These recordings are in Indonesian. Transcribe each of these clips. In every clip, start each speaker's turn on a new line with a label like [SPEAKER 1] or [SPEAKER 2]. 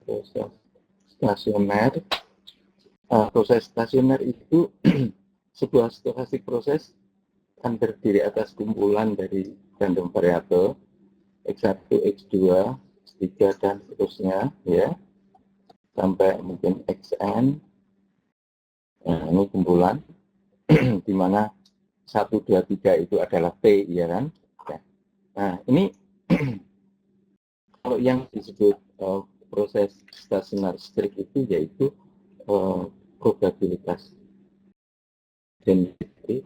[SPEAKER 1] proses stasioner. Proses stasioner itu sebuah stokastik proses yang terdiri atas kumpulan dari random variabel X1, X2, X3 dan seterusnya ya sampai mungkin Xn. Nah, ini kumpulan di mana 1, 2, 3 itu adalah T ya kan. Nah ini kalau yang disebut proses stasioner strict itu yaitu probabilitas density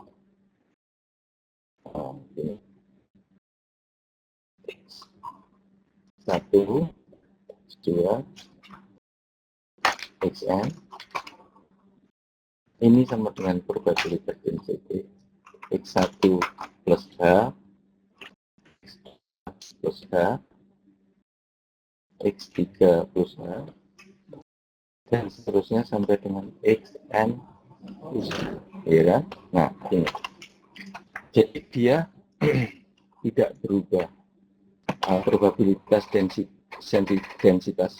[SPEAKER 1] ini X1, X2, Xn ini sama dengan probabilitas density X1 plus H, X2 plus H, X3 plus H, dan seterusnya sampai dengan Xn plus H, ya kan? Nah, ini. Jadi dia tidak berubah. Probabilitas densitas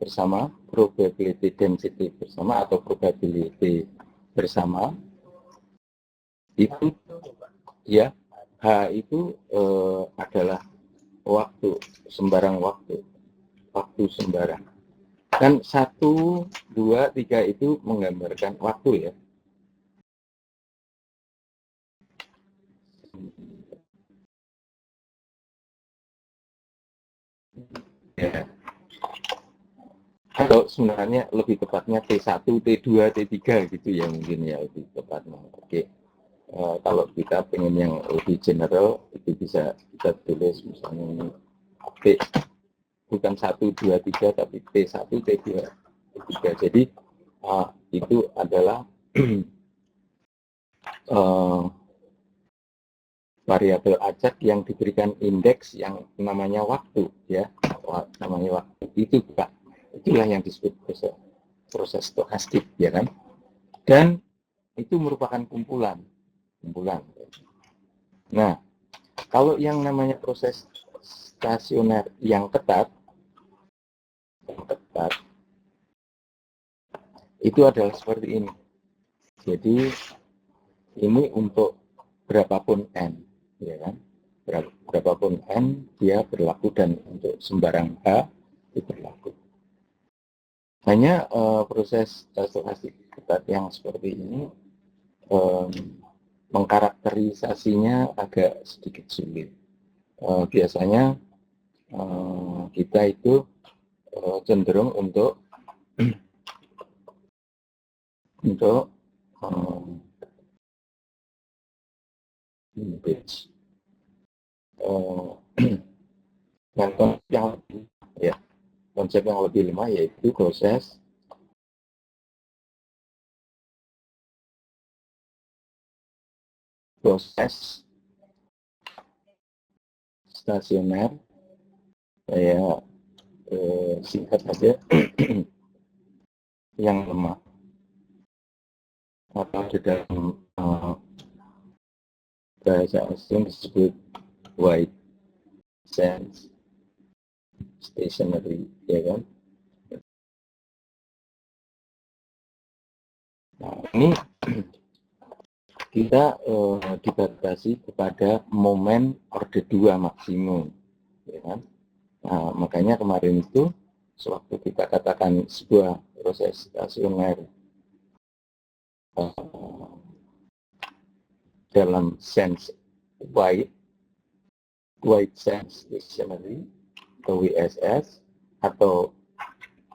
[SPEAKER 1] bersama, probability density bersama atau probability bersama itu ya H itu adalah waktu sembarang waktu sembarang kan 1, 2, 3 itu menggambarkan waktu ya. Ya. Atau sebenarnya lebih tepatnya T1, T2, T3 gitu ya mungkin ya lebih tepatnya. Oke. Kalau kita pengen yang lebih general itu bisa kita tulis misalnya ini T bukan 1, 2, 3 tapi T1, T2, T3. Jadi itu adalah variabel acak yang diberikan indeks yang namanya waktu ya, namanya waktu itu Pak. Itulah yang disebut proses stokastik ya kan. Dan itu merupakan kumpulan. Nah, kalau yang namanya proses stasioner yang ketat itu adalah seperti ini. Jadi ini untuk berapapun n, ya kan? Berapapun n dia berlaku dan untuk sembarang h itu berlaku. Hanya proses stokastik ketat yang seperti ini mengkarakterisasinya agak sedikit sulit. Biasanya kita itu cenderung untuk konsep yang lebih lemah yaitu proses stasioner. Saya singkat saja yang lemah atau di dalam bahasa asing disebut white sands stationary ya kan. Nah, ini kita dibatasi kepada momen orde 2 maksimum ya kan. Nah, makanya kemarin itu sewaktu kita katakan sebuah proses stasioner dalam sense white sense stationary atau WSS atau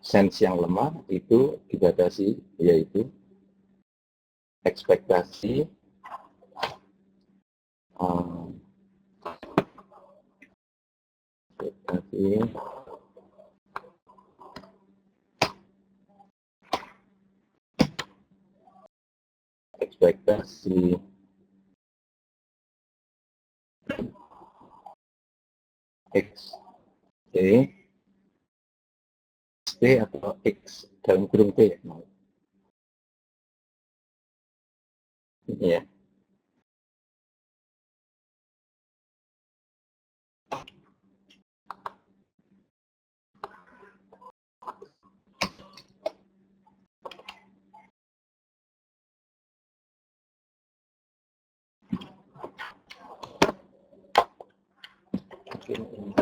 [SPEAKER 1] sense yang lemah itu dibatasi yaitu ekspektasi X T atau X dalam kurung T ya. mungkin ini.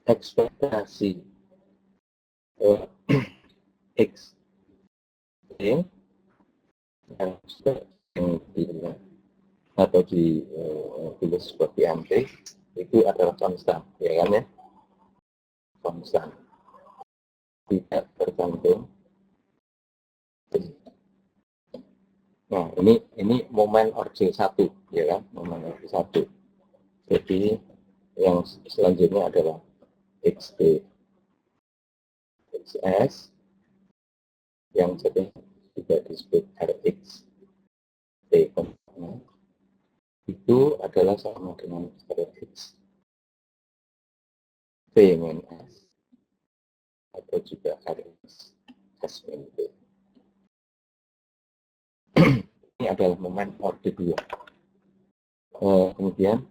[SPEAKER 1] Ekspektasi X yang dilihat atau ditulis seperti MT itu adalah konstan, ya kan ya, konstan, tidak tergantung. Nah, ini momen orde 1, ya kan, momen orde 1. Jadi yang selanjutnya adalah XT, XS, yang jadi juga disebut RX, T, itu adalah sama dengan RX, P min S, atau juga RX, S min P. Ini adalah momen orde 2. Kemudian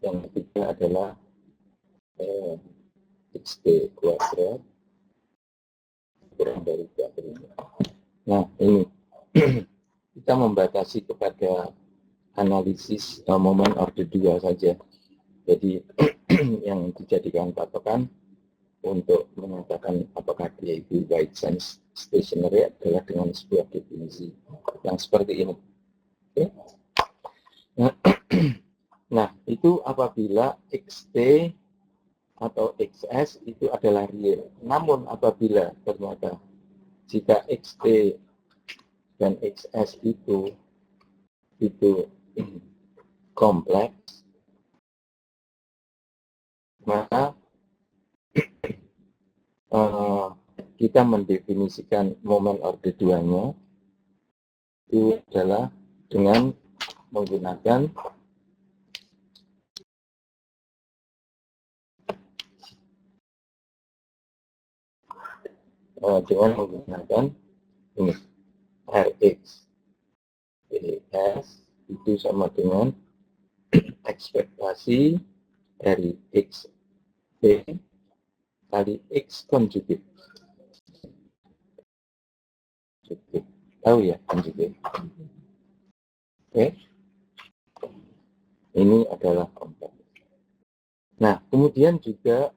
[SPEAKER 1] yang ketiga adalah XT kuadrat kurang dari 25. Nah, ini kita membatasi kepada analisis momen orde 2 saja. Jadi yang dijadikan patokan untuk menyatakan apakah dia itu wide sense stationary adalah dengan sebuah definisi yang seperti ini. Oke? Nah, itu apabila XT atau XS itu adalah real. Namun apabila ternyata jika XT dan XS itu kompleks, maka kita mendefinisikan momen orde 2-nya itu adalah dengan menggunakan ini Rx PS itu sama dengan ekspektasi dari X P kali X konjugate. Tahu ya konjugate? Oke. Ini adalah kompleks. Nah, kemudian juga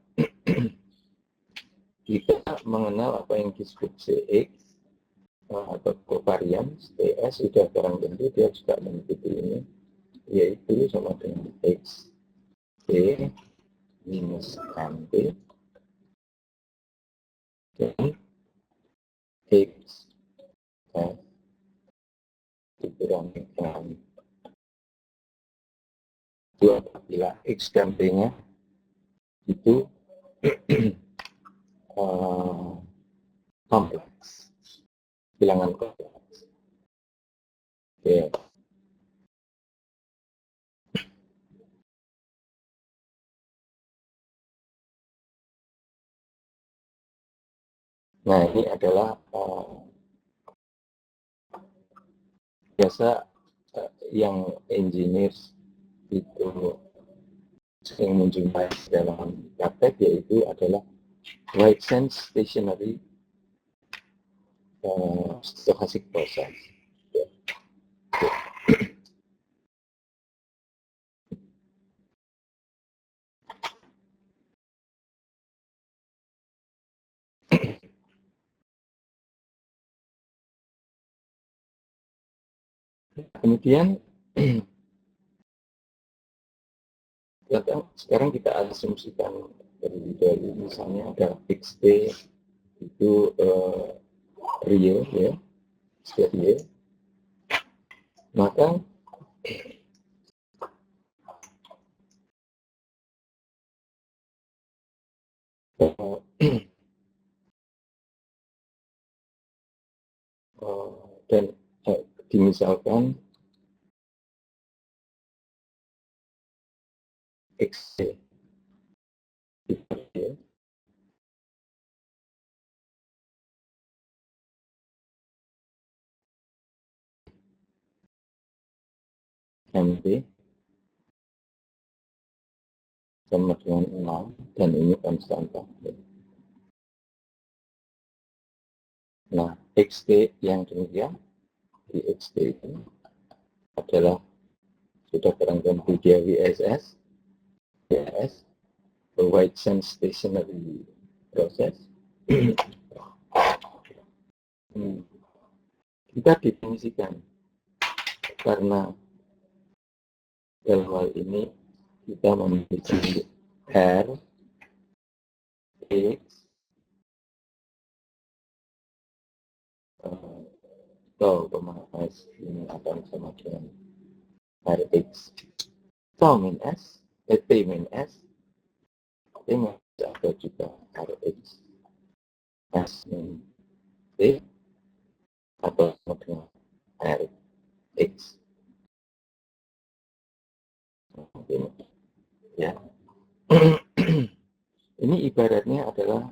[SPEAKER 1] kita mengenal apa yang disebut CX atau covariance. TS sudah barang tentu dia juga mengikuti ini, yaitu sama dengan X P minus MT dan X F dikurangi M. Itu apabila X dan P-nya itu kompleks, bilangan kompleks. Oke. Nah, ini adalah biasa yang engineers itu sering menjumpai dalam praktek, yaitu adalah wide sense stationary stochastic process. Kemudian sekarang kita asumsikan dari misalnya ada XT itu real, ya, real, maka dan dimisalkan XT itu real, MT sama dengan 6 dan ini konstanta. Nah, XT yang demikian di XT itu adalah sudah barangkali media WSS, WSS, Wide Sense Stationary Process. Kita definisikan karena dalam hal ini kita memiliki R, X, atau S ini akan sama dengan Rx, tau min S, T min S, T min S ada juga Rx, S min T, atau sama dengan Rx. Ya. Ini ibaratnya adalah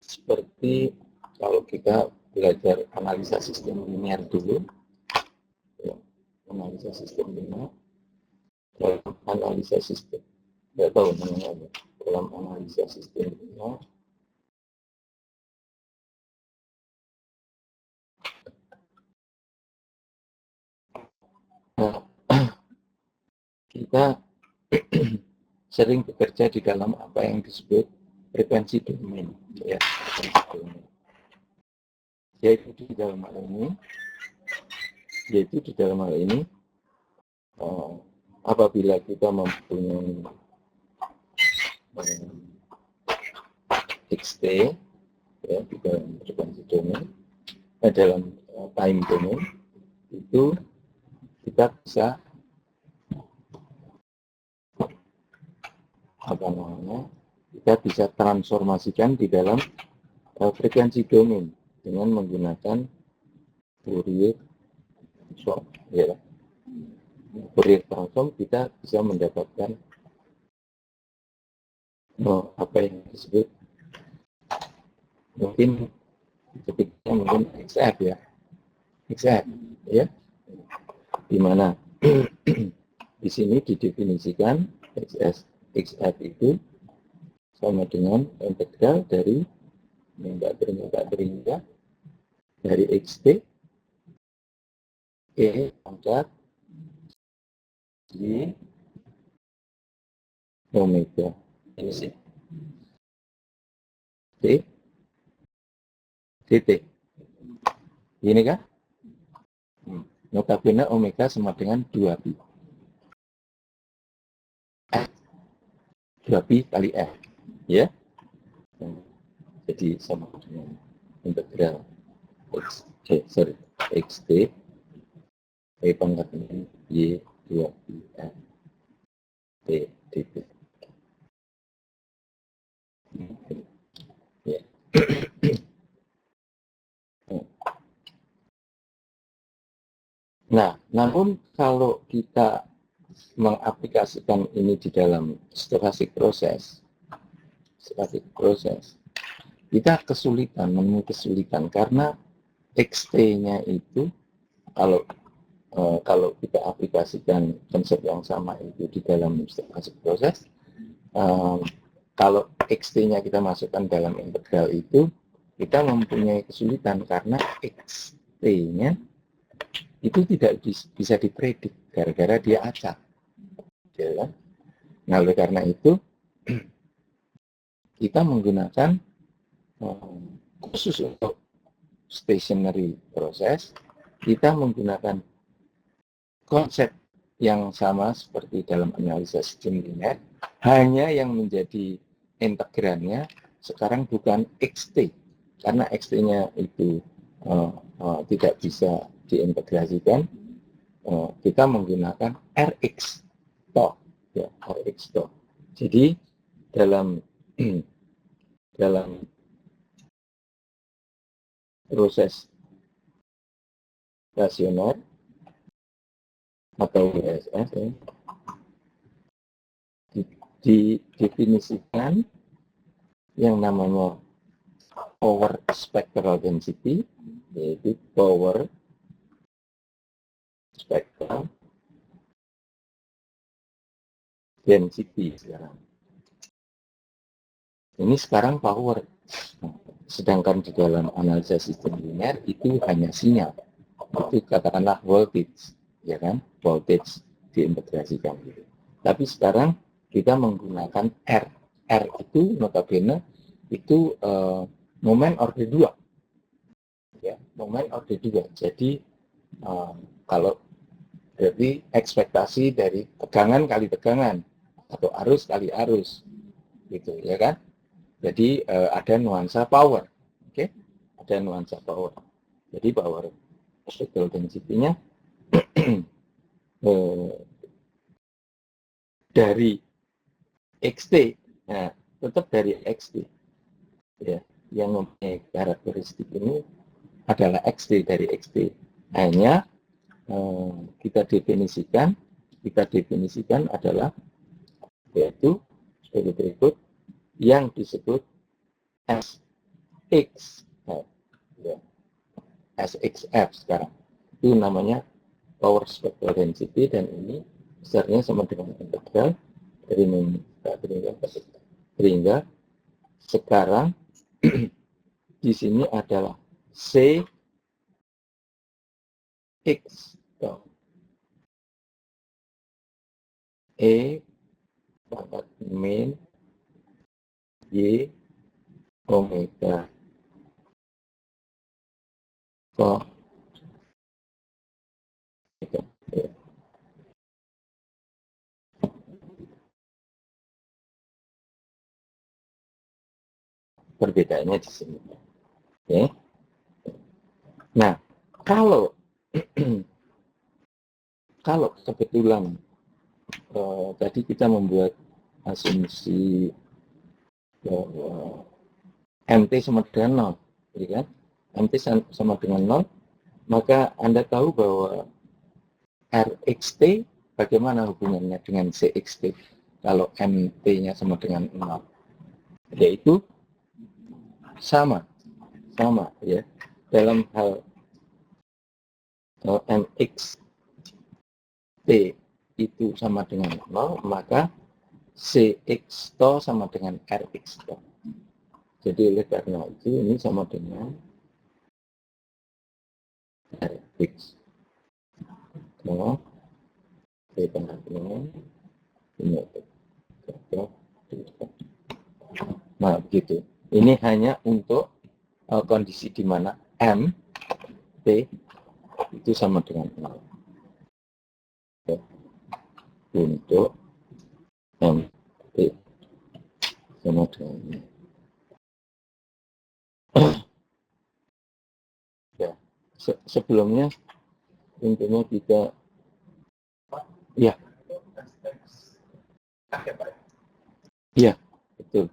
[SPEAKER 1] seperti kalau kita belajar analisa sistem linear dulu, ya, analisa sistem linear, dalam analisa sistem, nggak tahu namanya, dalam analisa sistem linear, kita sering bekerja di dalam apa yang disebut frekuensi domain, ya, yaitu di dalam hal ini, apabila kita mempunyai XT, ya, di dalam frekuensi domain, dalam time domain, itu kita bisa kita bisa transformasikan di dalam frekuensi domain dengan menggunakan Fourier transform, ya. Fourier transform kita bisa mendapatkan apa yang disebut mungkin XF, ya, XF, ya, di mana di sini didefinisikan XF itu sama dengan integral dari beringat dari XT E pangkat Y omega ini sih dt ini kan notabene omega sama dengan 2pi 2pi kali F, ya. Jadi sama dengan integral XT E pangkat Y 2pi F T dt. Ya. Nah, namun kalau kita mengaplikasikan ini di dalam stochastic proses, kita menemui kesulitan karena XT-nya itu kalau kita aplikasikan konsep yang sama itu di dalam stochastic proses, kalau XT-nya kita masukkan dalam integral itu, kita mempunyai kesulitan karena XT-nya itu tidak bisa dipredik gara-gara dia acak. Ya. Nah, oleh karena itu kita menggunakan khusus untuk stationary proses, kita menggunakan konsep yang sama seperti dalam analisa sistem linear, hanya yang menjadi integrannya sekarang bukan XT, karena XT-nya itu tidak bisa diintegrasikan, kita menggunakan Rx toh, ya, Rx toh. Jadi dalam proses rasional atau WSS, ya, didefinisikan yang namanya power spectral density, yaitu power spectral density sekarang. Ini sekarang power. sedangkan di dalam analisa sistem linear itu hanya sinyal, itu katakanlah voltage, ya kan, voltage diintegrasikan gitu. Tapi sekarang kita menggunakan R. R itu notabene itu momen order 2, ya, momen order 2. Jadi kalau berarti ekspektasi dari tegangan kali tegangan atau arus kali arus, gitu, ya kan? Jadi ada nuansa power, oke? Ada nuansa power. Jadi power spectral density-nya dari XT, nah, tetap dari XT, ya, yang mempunyai karakteristik ini adalah XT dari XT. Hanya kita definisikan adalah yaitu sebagai berikut yang disebut SX, ya, SXF sekarang. Itu namanya power spectral density, dan ini besarnya sama dengan integral dari sehingga sekarang di sini adalah C X E pangkat min Y omega so perbedaannya di sini. Oke. Nah, kalau kalau kebetulan tadi kita membuat asumsi MT sama dengan 0, ya kan? MT sama dengan 0, maka Anda tahu bahwa RXT bagaimana hubungannya dengan CXT kalau MT-nya sama dengan 0, yaitu sama ya, dalam hal MXT itu sama dengan 0, maka CX to sama dengan RX to. Jadi oleh karena itu ini sama dengan RX to ini. Nah, begitu. Ini hanya untuk kondisi di mana M P itu sama dengan 0. Ya. Untuk M P sama dengan 0. Ya. Sebelumnya intinya kita ya. Iya, betul.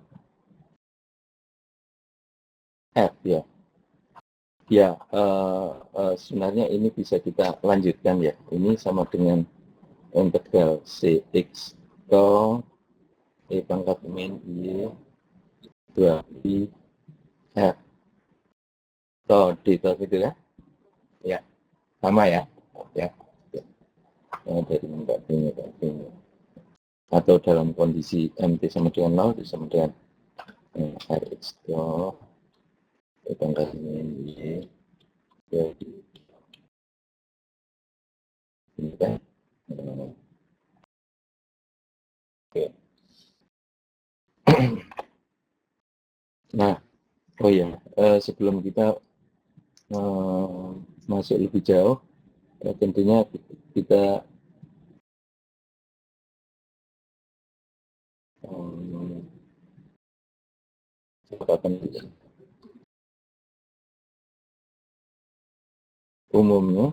[SPEAKER 1] F ya. Ya, sebenarnya ini bisa kita lanjutkan ya. Ini sama dengan integral CX to E pangkat min Y 2 I F to D to gitu ya. Ya, sama ya. Ya. Dari pangkat ini. Atau dalam kondisi MT sama dengan 0 sama dengan RX to E pangkat min Y. Jadi ini kan. Oke. Nah, oh ya, sebelum kita masuk lebih jauh, tentunya kita umumnya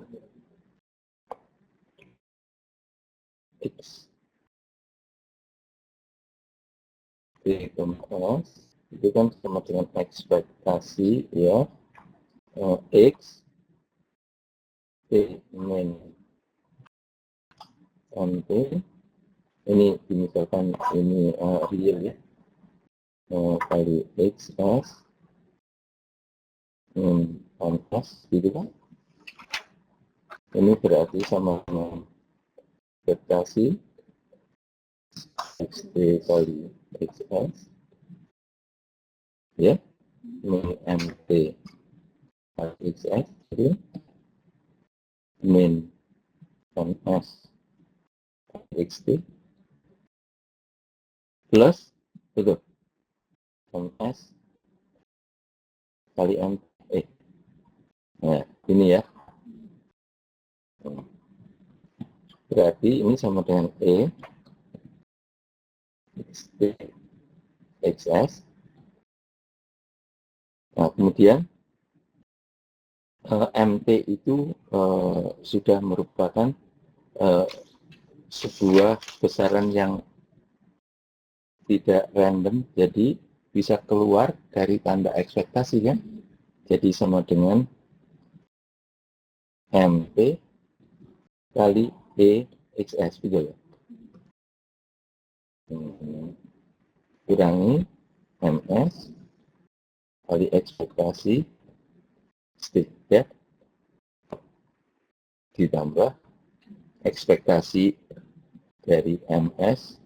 [SPEAKER 1] X itu kan sama dengan ekspektasi ya, X T min MT ini misalkan ini real ya, kali XS S gitu kan, ini berarti sama dengan ekspektasi XT kali XS ya, min mt RXS jadi min ms RXT plus itu ms kali mt. Nah, ini ya. Berarti ini sama dengan E XT XS. Nah, kemudian MT itu sudah merupakan sebuah besaran yang tidak random, jadi bisa keluar dari tanda ekspektasi kan. Jadi sama dengan MT kali E XS gitu ya. Kurangi MS kali ekspektasi state ya, ditambah ekspektasi dari MS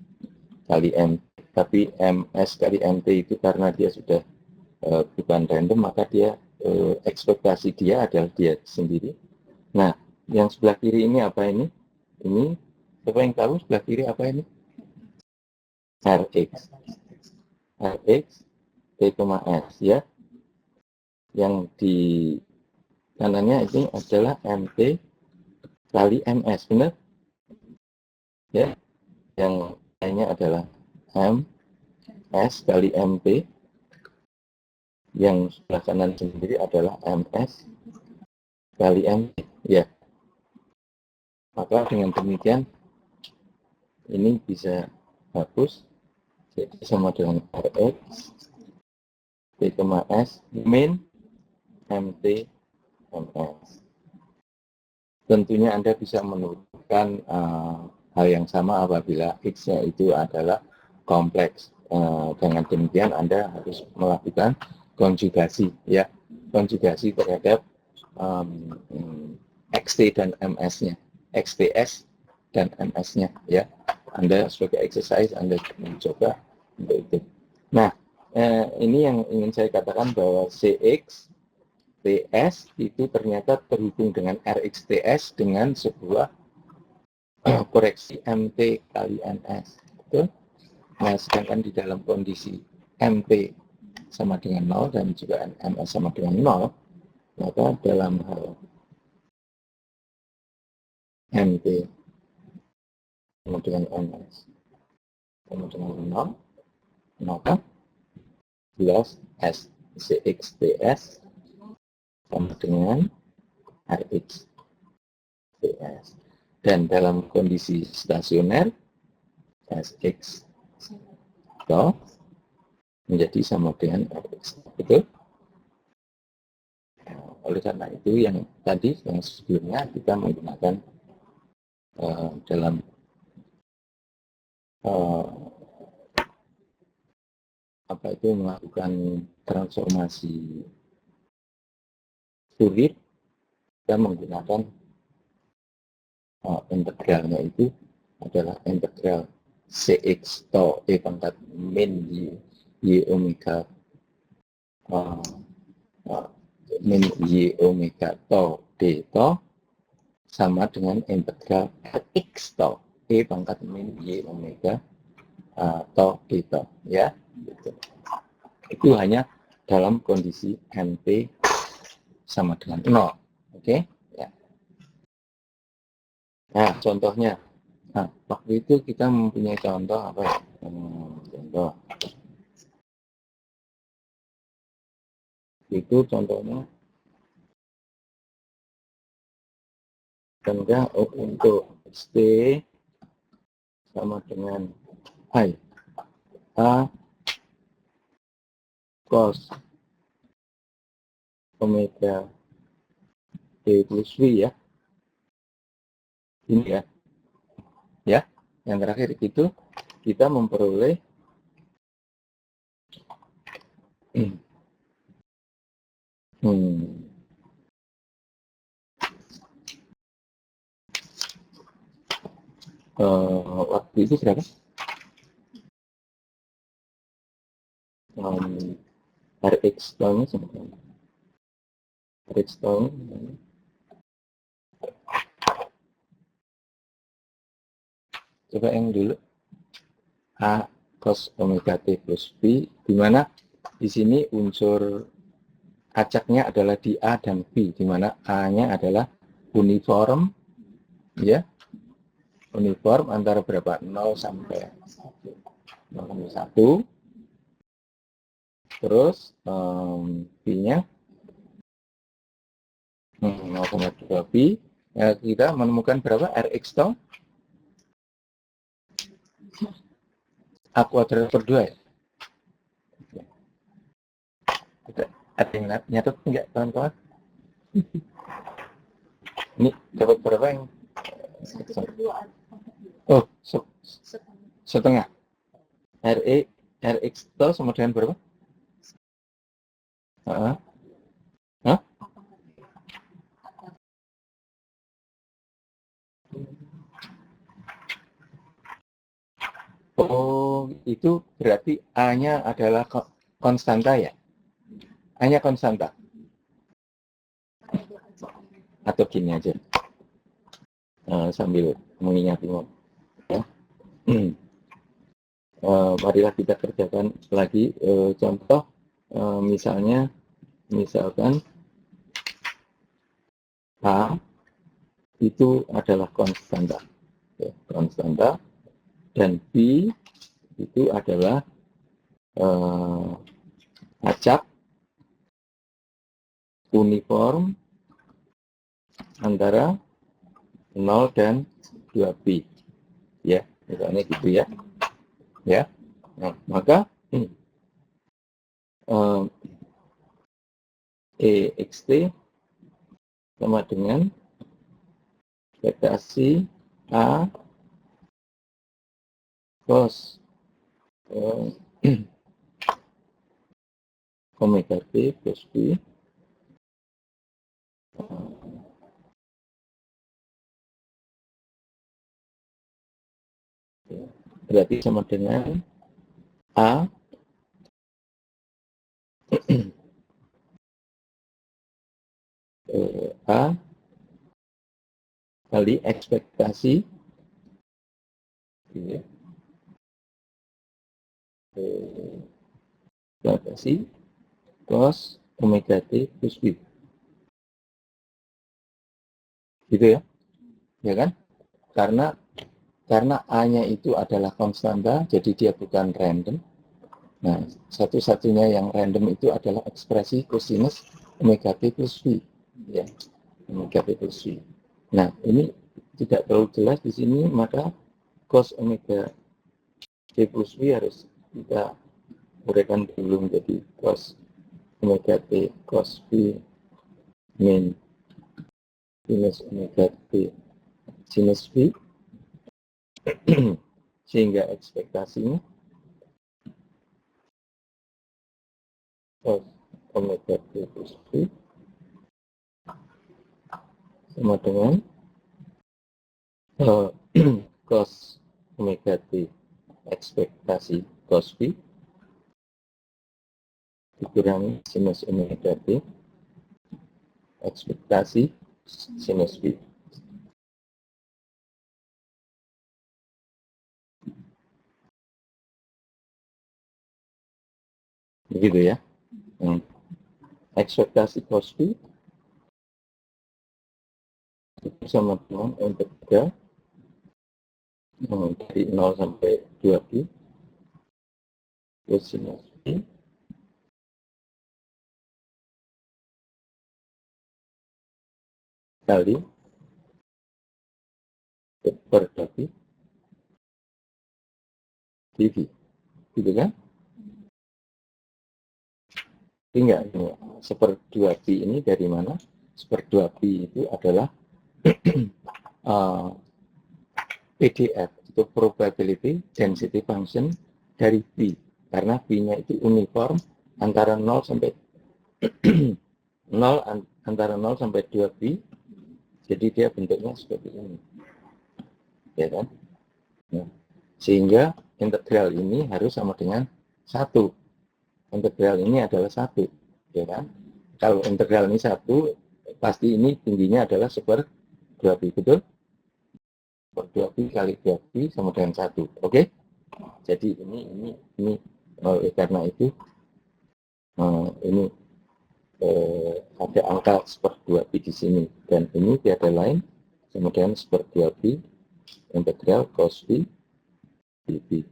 [SPEAKER 1] kali MT, tapi MS kali MT itu karena dia sudah bukan random, maka dia ekspektasi dia adalah dia sendiri. Nah, yang sebelah kiri ini apa ini? Ini, siapa yang tahu sebelah kiri apa ini? RX. RX T, S ya. Yang di kanannya ini adalah MT kali MS, benar? Ya. Yang lainnya adalah MS kali MT. Yang sebelah kanan sendiri adalah MS kali MT. Ya. Maka dengan demikian ini bisa hapus. Jadi sama dengan RX T, S min MT MS. Tentunya Anda bisa menurunkan hal yang sama apabila X-nya itu adalah kompleks. Dengan demikian Anda harus melakukan konjugasi ya, konjugasi terhadap XT dan MS-nya, XTS dan MS-nya ya. Anda sebagai exercise Anda mencoba untuk itu. Nah, ini yang ingin saya katakan bahwa CX TS itu ternyata terhubung dengan RXTS dengan sebuah koreksi MT kali NS. Betul? Nah, sedangkan di dalam kondisi MT sama dengan 0 dan juga MS sama dengan 0, maka dalam hal MT sama dengan MS sama dengan 0, maka jelas SCXTS sama dengan RXTS. Dan dalam kondisi stasioner, SX menjadi sama dengan RX. Betul? Oleh karena itu, yang tadi, yang sebelumnya kita menggunakan dalam apa itu melakukan transformasi Fourier, kita menggunakan integralnya itu adalah integral CX tau E pangkat min Y omega min Y omega tau D tau sama dengan integral X tau E pangkat min Y omega tau D tau ya. Gitu. Itu hanya dalam kondisi NP sama dengan 0. Oke? Ya. Nah, contohnya. Nah, waktu itu kita mempunyai contoh apa ya? Contoh. Itu contohnya. Tengah untuk ST sama dengan I. A cos omega T plus V ya. Ini ya. Ya, yang terakhir itu kita memperoleh waktu itu berapa? Rx tol sama dengan Rx tol coba yang dulu A cos omega T plus B, di mana di sini unsur acaknya adalah di A dan B, di mana A-nya adalah uniform, ya, uniform antara berapa? 0 sampai 0,1. Terus B-nya 0,2 B. Ya, kita menemukan berapa? Rx tau? A kuadrat per 2 ya? Ada yang nyatet enggak kawan-kawan? Ini dapat berapa yang? 1/2. Oh, setengah. Rx tol sama dengan berapa? Hah? Oh, itu berarti A-nya adalah konstanta ya? A-nya konstanta? Atau gini aja, sambil mengingat ya. Marilah kita kerjakan lagi contoh, misalkan A itu adalah konstanta, ya, konstanta, dan B itu adalah acak uniform antara 0 dan 2B, ya, misalnya gitu ya. Ya, nah, maka EXT sama dengan ekspektasi A cos omega T plus B berarti sama dengan A A kali ekspektasi ya, ekspektasi cos omega T plus B, gitu ya, ya kan? Karena A-nya itu adalah konstanta, jadi dia bukan random. Nah, satu-satunya yang random itu adalah ekspresi kosinus omega T plus V, ya, omega T plus V. Nah, ini tidak terlalu jelas di sini, maka cos omega T plus V harus kita uraikan dulu menjadi cos omega T cos V min sinus omega T sinus V, sehingga ekspektasinya cos omega T plus V sama dengan cos omega T ekspektasi cos V dikurangi sinus omega T ekspektasi sinus V. Begitu ya. Ekspektasi cos V itu sama dengan integral dari 0 sampai 2pi kosinus V kali per 2pi dv, gitu kan? Tinggal ini, seper 2pi ini dari mana? Seper 2pi itu adalah PDF, itu probability density function dari P, karena P-nya itu uniform antara 0 sampai 0 antara 0 sampai 2pi, jadi dia bentuknya seperti ini, ya kan? Nah, sehingga integral ini harus sama dengan 1, integral ini adalah 1, ya kan? Kalau integral ini 1, pasti ini tingginya adalah seper 2pi, betul? Per 2pi kali 2pi sama dengan 1, oke? Jadi ini karena itu ini ada angka seper 2pi di sini, dan ini tiada lain sama dengan seper 2pi integral cos pi dp.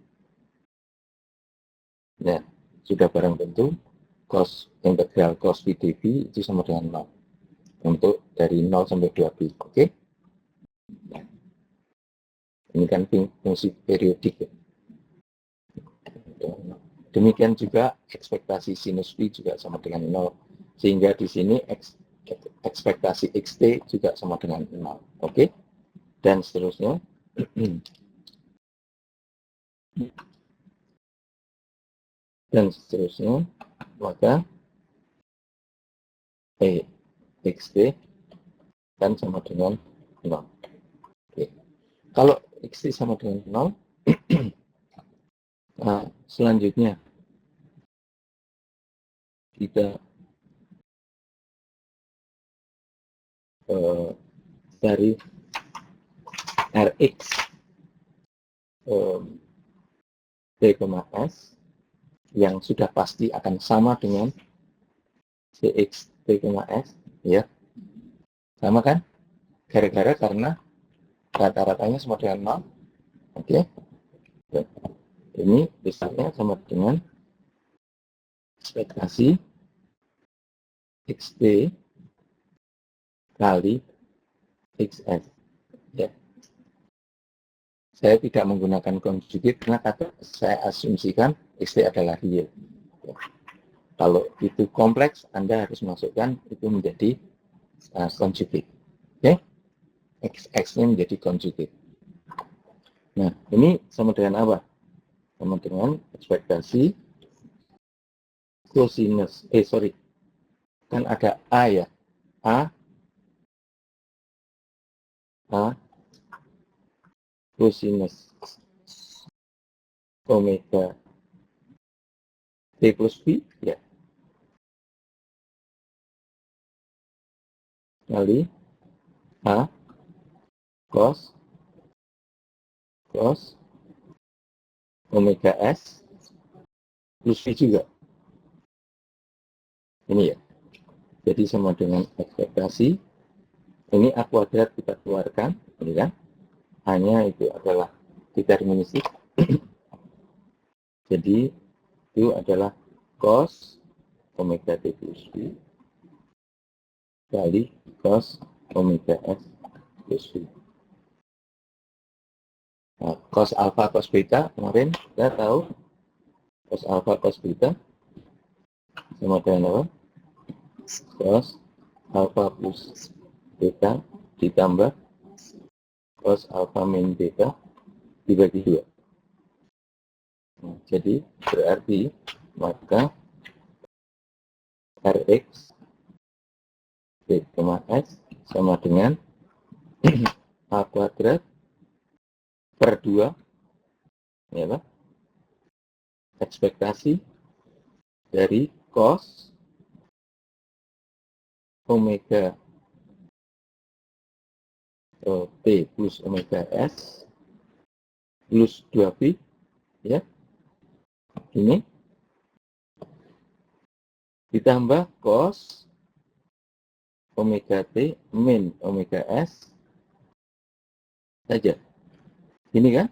[SPEAKER 1] Nah, sudah barang tentu integral cos pi dp itu sama dengan 0 untuk dari 0 sampai 2pi, oke? Nah, ini kan fungsi periodik ya. Demikian juga ekspektasi sinus pi juga sama dengan 0, sehingga di sini ekspektasi xt juga sama dengan 0, oke? Dan seterusnya. Dan seterusnya, maka xt kan sama dengan 0. Oke. Kalau xt sama dengan 0, nah, selanjutnya kita dari Rx T, S yang sudah pasti akan sama dengan Cx T, S, ya. Sama kan? Karena rata-ratanya sama dengan 0. Oke. Ini besarnya sama dengan ekspektasi xt kali xs, ya. Saya tidak menggunakan conjugate karena saya asumsikan xt adalah real. Ya. Kalau itu kompleks, Anda harus masukkan itu menjadi conjugate. Oke? Xx-nya menjadi conjugate. Nah, ini sama dengan apa? Sama dengan ekspektasi cosinus. Kan ada A ya. A cosinus omega T plus B, ya. Kali A cos omega S plus B juga. Ini ya. Jadi sama dengan ekspektasi. Ini A kuadrat kita keluarkan, ini kan. A-nya itu adalah deterministik. Jadi itu adalah cos omega T plus B kali cos omega S plus B. Nah, cos alpha cos beta kemarin kita tahu cos alpha cos beta sama dengan apa? Cos alpha plus beta ditambah cos alpha min beta dibagi 2. Nah, jadi berarti maka Rx T, S sama dengan A kuadrat per 2, ya Pak, ekspektasi dari cos omega T plus omega S plus 2pi, ya, ini ditambah cos omega T min omega S saja. Ini kan?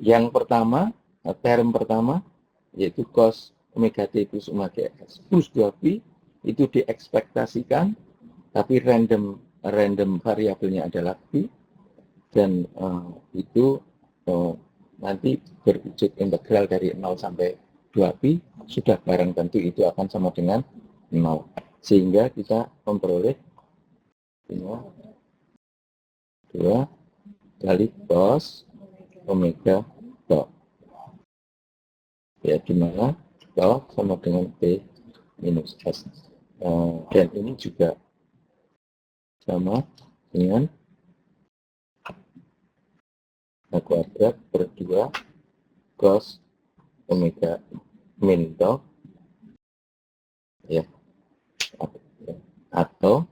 [SPEAKER 1] Yang pertama, term pertama, yaitu cos omega T plus omega S plus 2pi, itu diekspektasikan, tapi random variabelnya adalah pi, dan itu nanti berwujud integral dari 0 sampai 2pi, sudah barang tentu itu akan sama dengan 0. Sehingga kita memperoleh 2 kali cos omega tau. Ya, dimana tau sama dengan P minus S. Dan ini juga sama dengan A kuadrat per 2 cos omega min toh, ya, atau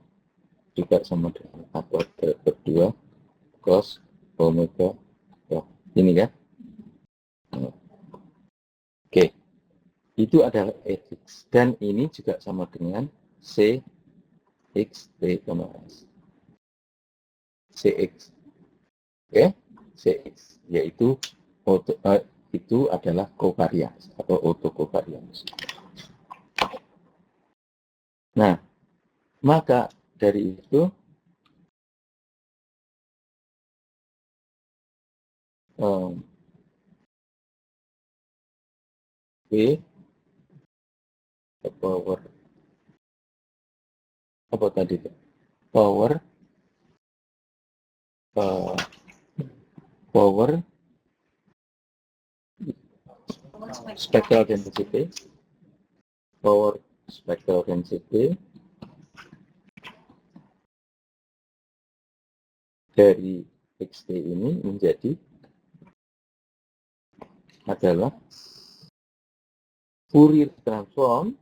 [SPEAKER 1] juga sama dengan A kuadrat per 2 cos omega toh. Ini kan? Oke, itu adalah fx, dan ini juga sama dengan c x t, s cx. Oke, cx yaitu itu adalah kovarians atau autokovarians. Nah, maka dari itu V power apa tadi itu? Power power spectral density, power spectral density dari xt ini menjadi adalah Fourier transform,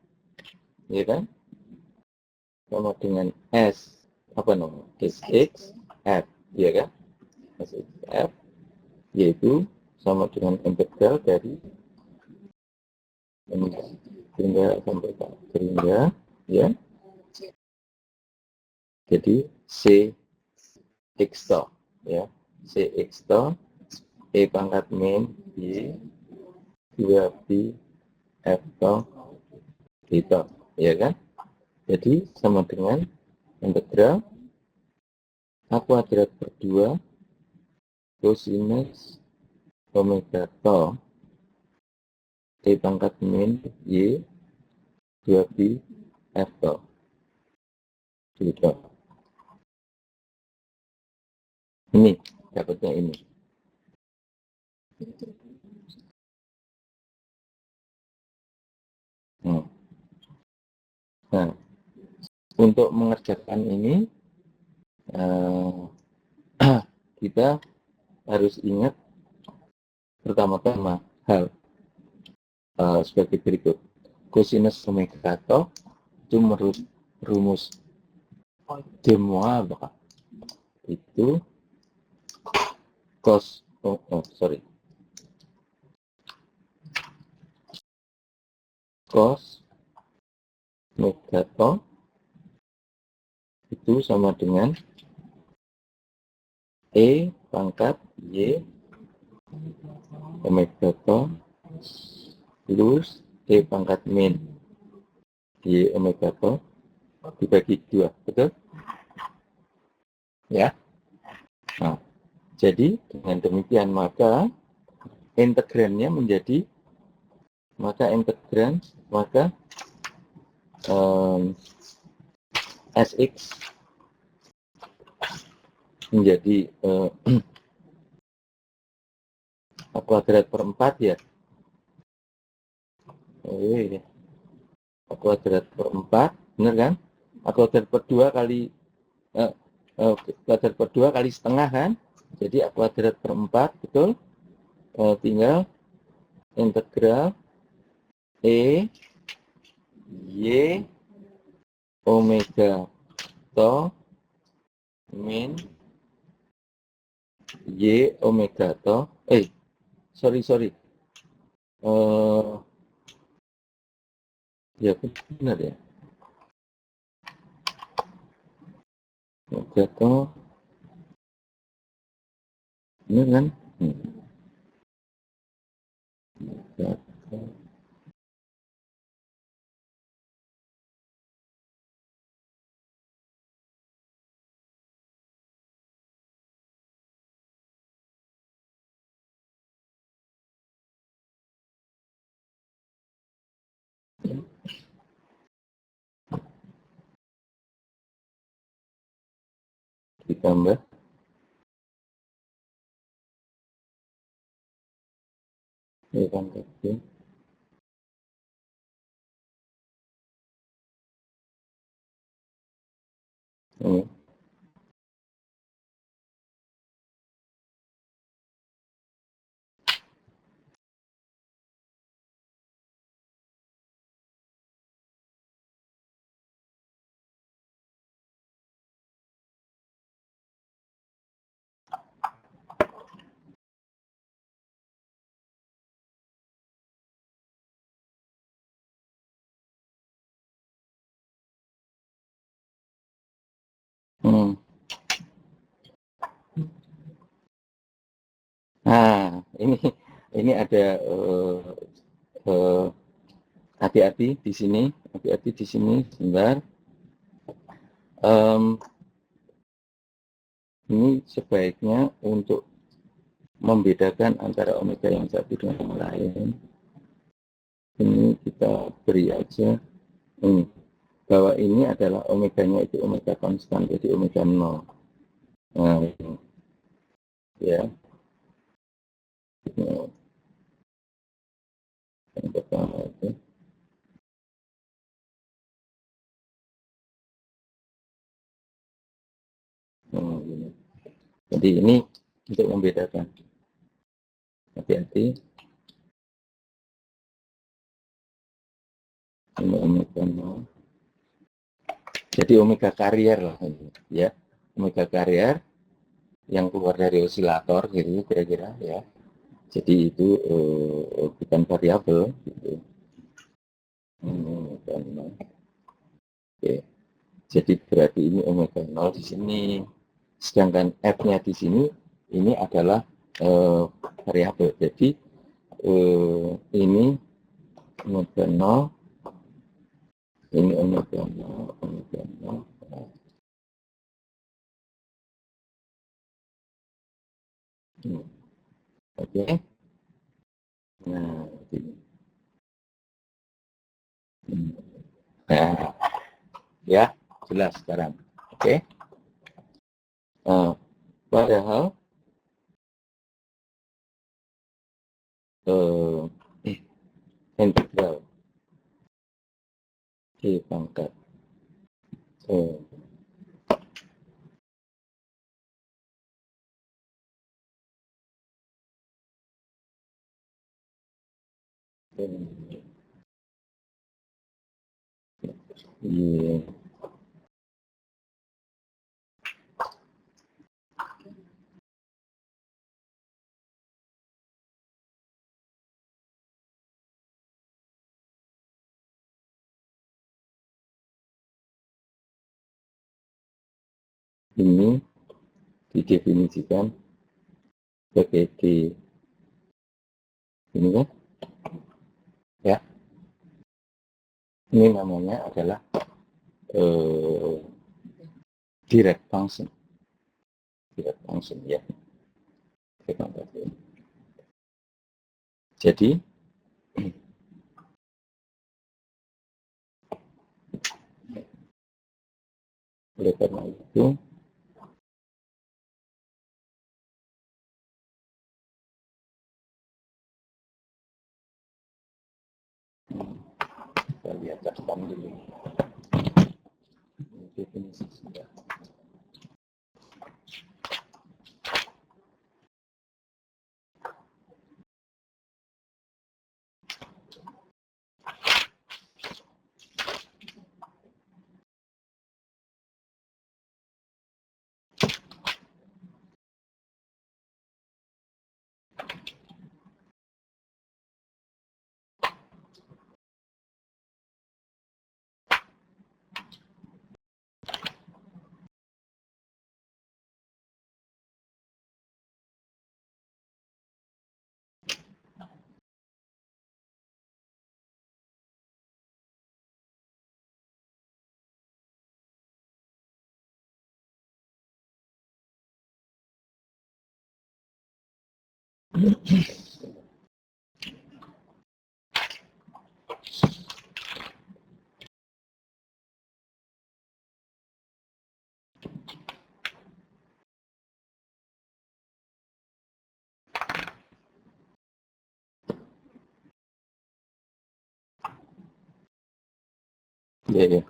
[SPEAKER 1] ya kan, sama dengan s apa namanya, sx f, ya kan, sx f, yaitu sama dengan integral dari sehingga sampai sehingga, ya, jadi c x toh, ya, c x toh e pangkat min y 2b f toh gitu, ya kan? Jadi sama dengan integral A kuadrat per 2 cosinus omega toh e pangkat min y 2b f toh gitu. Ini dapatnya ini. Nah, untuk mengerjakan ini kita harus ingat pertama-tama hal sebagai berikut. Cosinus omega toh itu menurut rumus de Moivre itu cos omega toh itu sama dengan e pangkat y omega toh plus e pangkat min y omega toh dibagi 2, betul? Ya. Nah, jadi dengan demikian maka integrannya menjadi sx menjadi A kuadrat per 4, ya. A kuadrat per 4, benar kan? A kuadrat per 2 kali kuadrat per 2 kali setengah kan? Jadi A kuadrat per 4, betul? Tinggal integral E Y omega toh min Y omega toh sorry ya benar ya, omega toh benar kan? Ditambah ya kan tadi ini Nah, ini ada hati-hati di sini, sebentar. Ini sebaiknya untuk membedakan antara omega yang satu dengan yang lain. Ini kita beri aja ini, bahwa ini adalah omeganya itu omega konstan, jadi omega 0. Nah, ini. Ya. Ini yang pertama itu. Ini. Jadi ini untuk membedakan. Hati-hati. Ini omega 0. Jadi omega karier lah, ya. Omega karier yang keluar dari osilator, gitu kira-kira, ya. Jadi itu bukan variabel, gitu. Omega 0. Oke. Jadi berarti ini omega 0 di sini. Sedangkan F-nya di sini, ini adalah variabel. Jadi ini omega 0, ini omega 0, omega 0. Oke. Nah, ini. Nah, ya, jelas sekarang. Oke. Padahal integral D pangkat ini didefinisikan sebagai D. Ini kan? Ya. Ini namanya adalah direct function. Direct function, ya. Jadi, oleh karena itu, kita lihat catatan dulu. Definisi sudah. Ya, ya.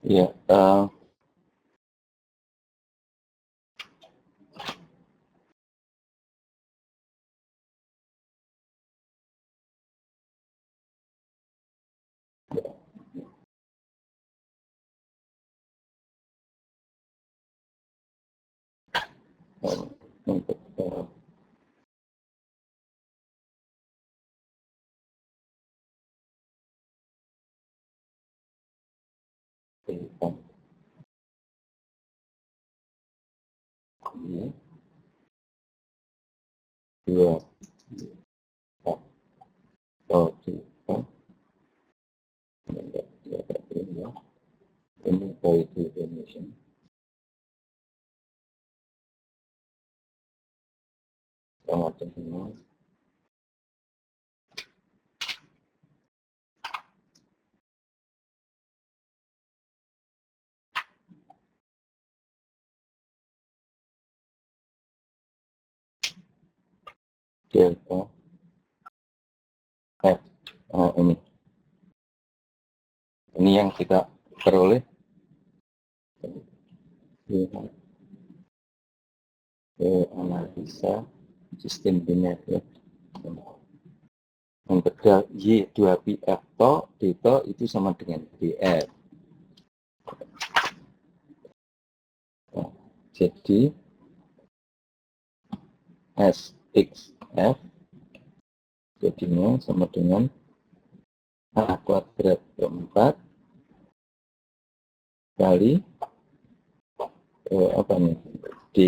[SPEAKER 1] Ya, untuk pilihan ini dua atau tiga ini quality information sama dengan delta F. Ini yang kita peroleh lihat analisa sistem biner ya. Yang kedua Y2PF to itu sama dengan BF. Nah, jadi SXF jadinya sama dengan A kuadrat per 4 kali apa nih D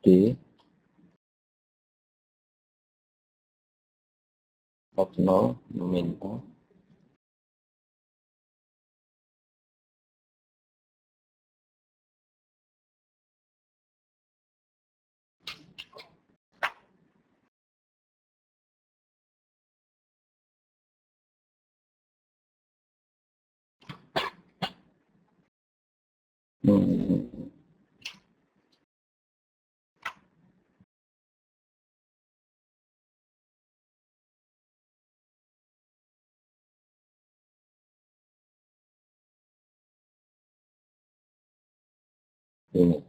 [SPEAKER 1] D of 0 meminta ini.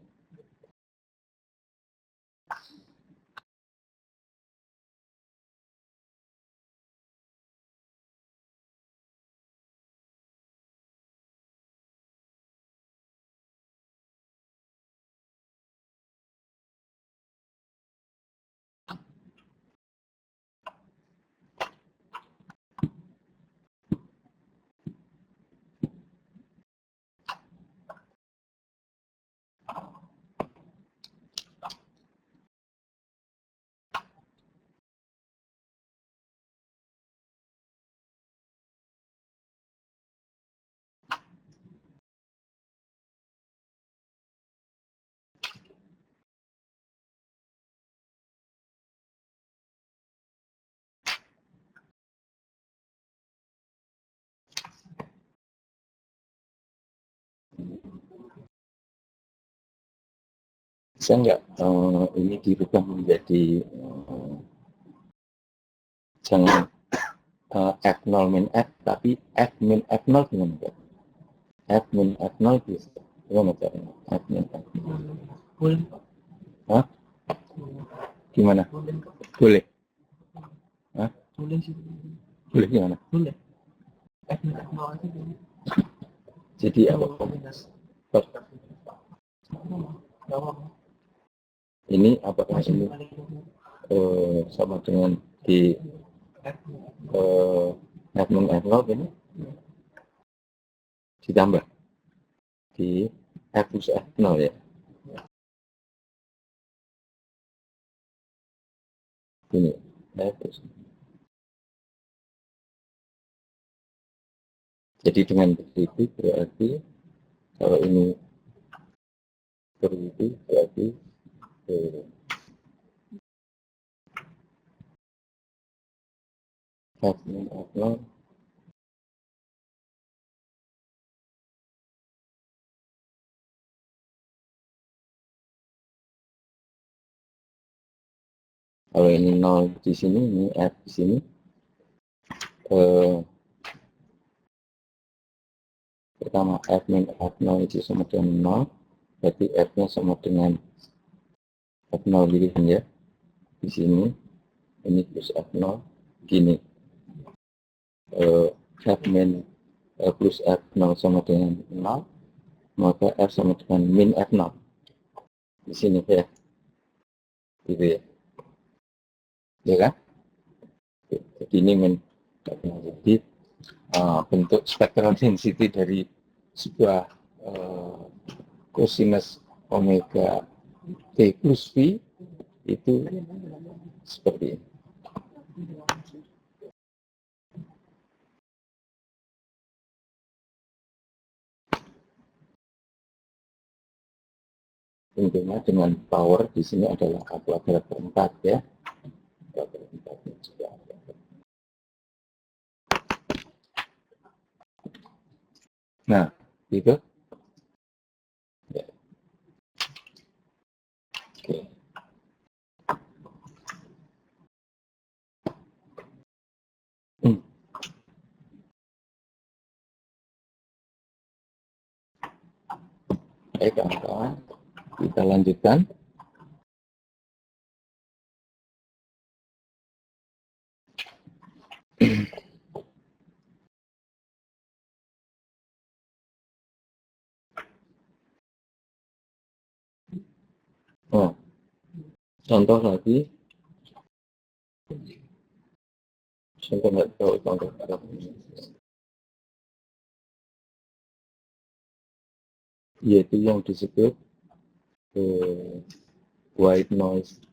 [SPEAKER 1] Bisa nggak ini dirubah menjadi jangan F0 min F tapi F min F0 gimana Pak? F min F0 bisa gimana caranya? F min F0 boleh. Hah? Gimana? Boleh. Hah? Boleh sih. Boleh gimana? Boleh. F min F0 aja boleh. Jadi apa? Ini apakah ini sama dengan di F min F0 ini ditambah di F plus F0 ya. Ini F plus. Jadi dengan begitu berarti kalau ini begitu berarti F min F0 Kalau ini 0 di sini, ini F di sini. Pertama, F min F0 itu sama dengan 0. Berarti F-nya sama dengan F0 gitu kan ya. Di sini, ini plus F0. Gini. F min plus F0 sama dengan 0. Maka F sama dengan min F0. Di sini ya. Gitu ya. Ya kan? Jadi ini min F0. Jadi bentuk spectral density dari sebuah cosinus omega T plus V itu seperti ini. Tentunya dengan power di sini adalah A kuadrat per 4 ya. Kuadrat 4 juga ada. Nah, itu. Ya. Oke. Baik, kawan-kawan. Kita lanjutkan. Oh, contoh lagi. Contoh nggak tahu contoh yaitu yang disebut white noise.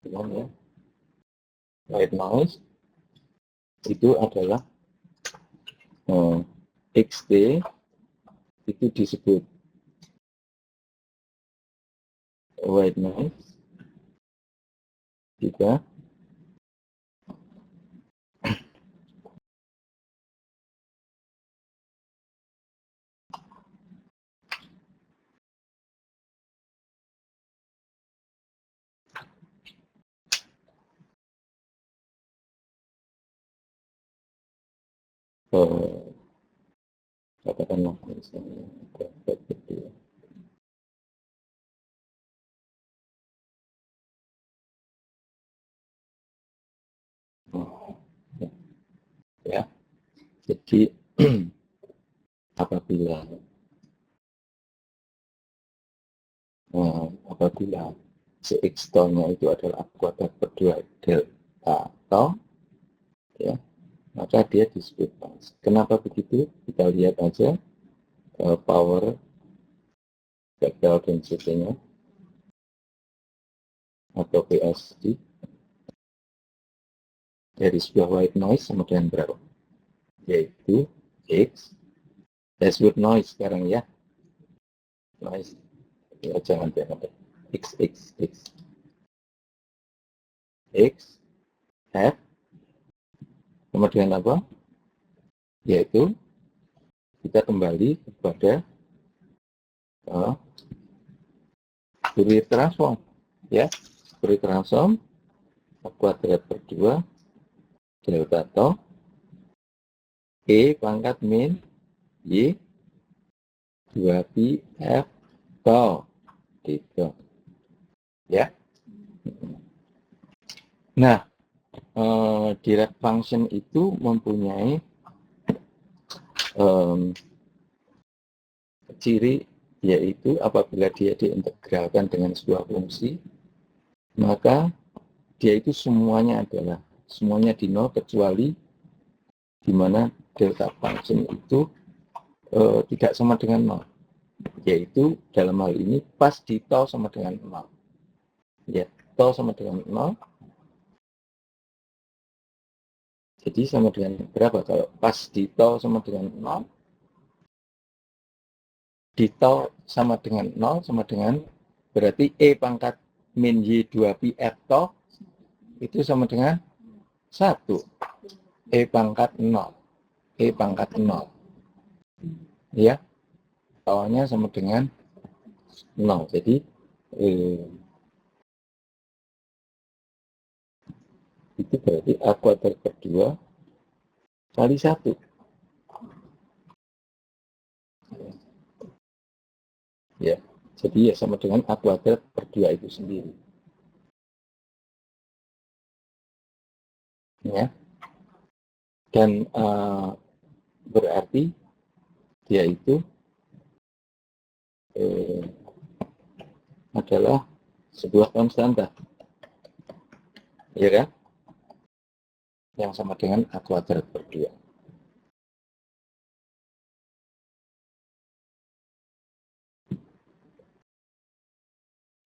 [SPEAKER 1] Ya? White noise itu adalah XT itu disebut white noise jika katakanlah misalnya berdua. Ya, jadi apabila CX tau-nya itu adalah kuadrat per 2 delta tau, ya, maka dia disebut noise. Kenapa begitu? Kita lihat aja power spectral density-nya atau PSD dari sebuah white noise sama dengan berapa? Yaitu X. Saya sebut noise sekarang ya. Noise. Ya, jangan X, X, X. X, F, kemudian apa? Yaitu kita kembali kepada Fourier transform, ya. Fourier transform kuadrat per 2 delta tau E pangkat min Y 2pi F tau gitu, ya. Nah, direct function itu mempunyai ciri, yaitu apabila dia diintegralkan dengan sebuah fungsi, maka dia itu semuanya di nol kecuali di mana delta function itu tidak sama dengan nol, yaitu dalam hal ini pas di tau sama dengan nol. Ya, tau sama dengan nol. Jadi sama dengan berapa? Kalau pas di tau sama dengan nol, di tau sama dengan 0 sama dengan berarti E pangkat min Y 2pi F tau itu sama dengan 1. E pangkat 0. E pangkat 0. Ya. Taunya sama dengan 0. Jadi itu berarti A kuadrat per 2 kali 1. Ya, jadi ya sama dengan A kuadrat per 2 itu sendiri. Ya. Dan berarti dia itu adalah sebuah konstanta. Ya kan? Yang sama dengan A kuadrat per 2.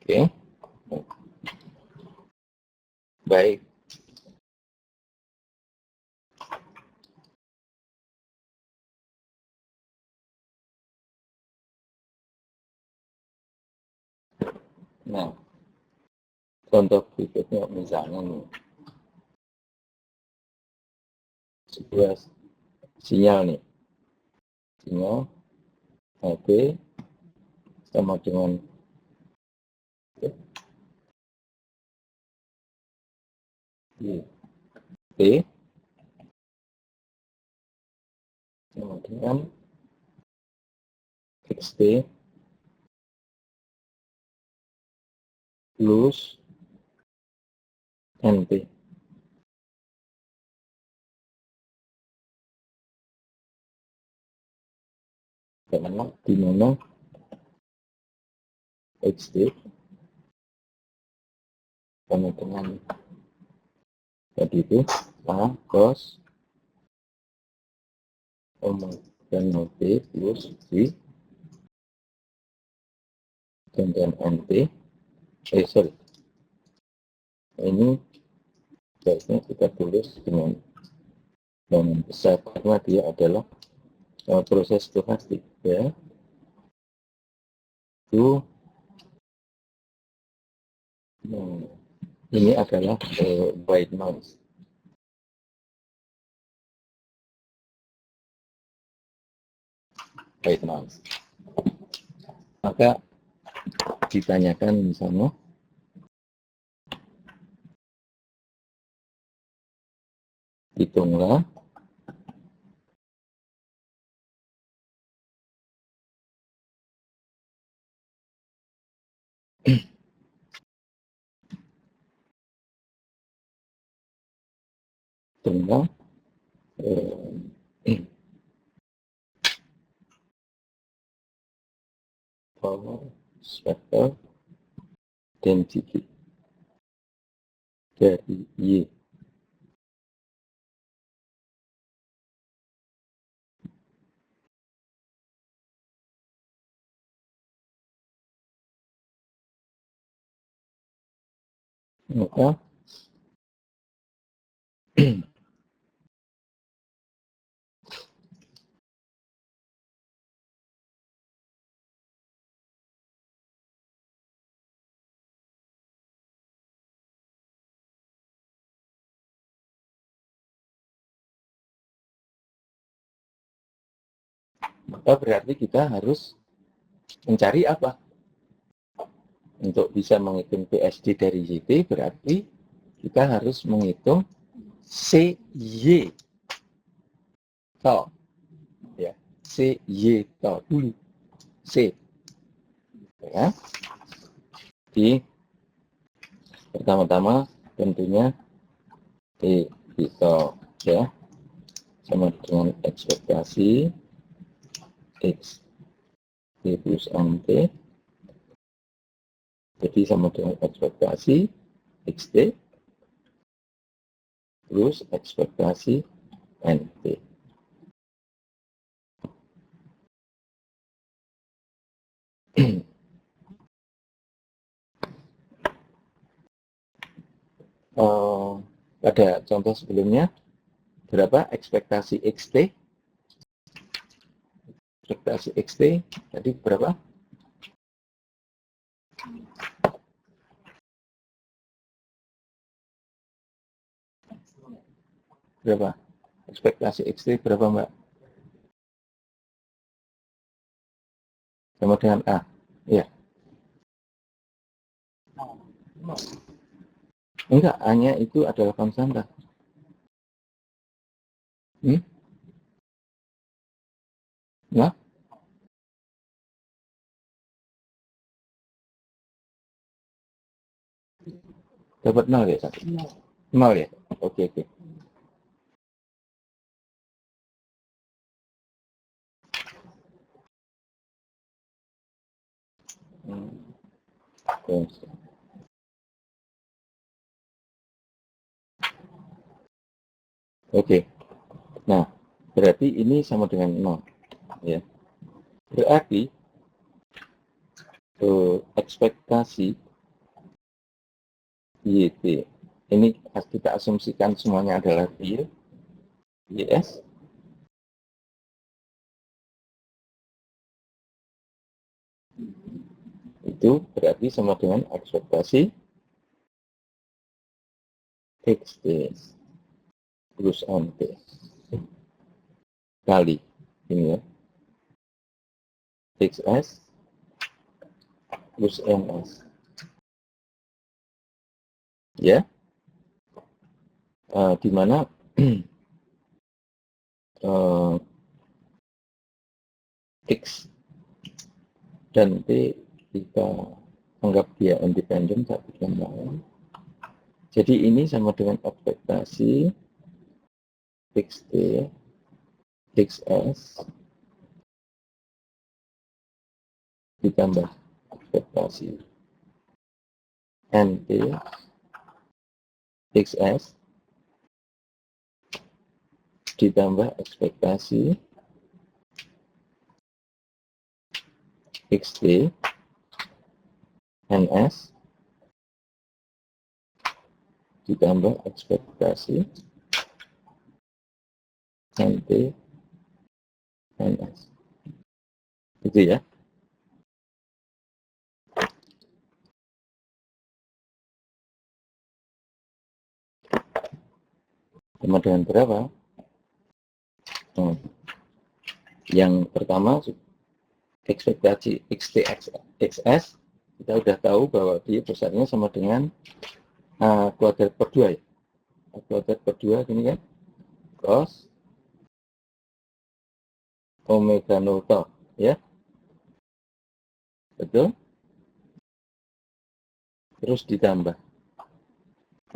[SPEAKER 1] Oke. Baik. Nah, contoh berikutnya misalnya nih, sebuah sinyal nih, sinyal AB sama dengan T sama dengan XT plus NT. Di mana XT sama dengan tadi itu A cos omega 0T plus V dan NT. Sorry, ini biasanya kita tulis dengan besar karena dia adalah proses stokastik, ya. Itu ini adalah white noise. White noise. Maka ditanyakan misalnya hitunglah tentang power spectral density dari Y. Maka berarti kita harus mencari apa? Untuk bisa menghitung PSD dari YT berarti kita harus menghitung CY to, ya, CY to dulu, C, ya. Di pertama-tama tentunya T itu, ya, sama dengan ekspektasi X T plus NT, jadi sama dengan ekspektasi XT plus ekspektasi NT. Pada contoh sebelumnya, berapa ekspektasi XT? Ekspektasi XT tadi berapa? Berapa? Ekspektasi XT berapa, Mbak? Sama dengan A. Ya. Enggak, hanya itu adalah konstanta. Nah, dapat 0 ya? 0 ya? Oke, oke. Oke. Nah, berarti ini sama dengan 0. Ya. Berarti ekspektasi YT ini kita asumsikan semuanya adalah real. YS itu berarti sama dengan ekspektasi XT plus NT kali ini ya XS plus NS ya, di mana X dan T kita anggap dia independen satu dan lain. Jadi ini sama dengan ekspektasi XT XS ditambah ekspektasi NT XS ditambah ekspektasi XT NS ditambah ekspektasi NT NS. Itu ya. Sama dengan berapa? Yang pertama ekspektasi XT XS kita udah tahu bahwa dia besarnya sama dengan kuadrat per 2 ya. Kuadrat per 2 ini kan cos omega 0 toh ya. Betul? Terus ditambah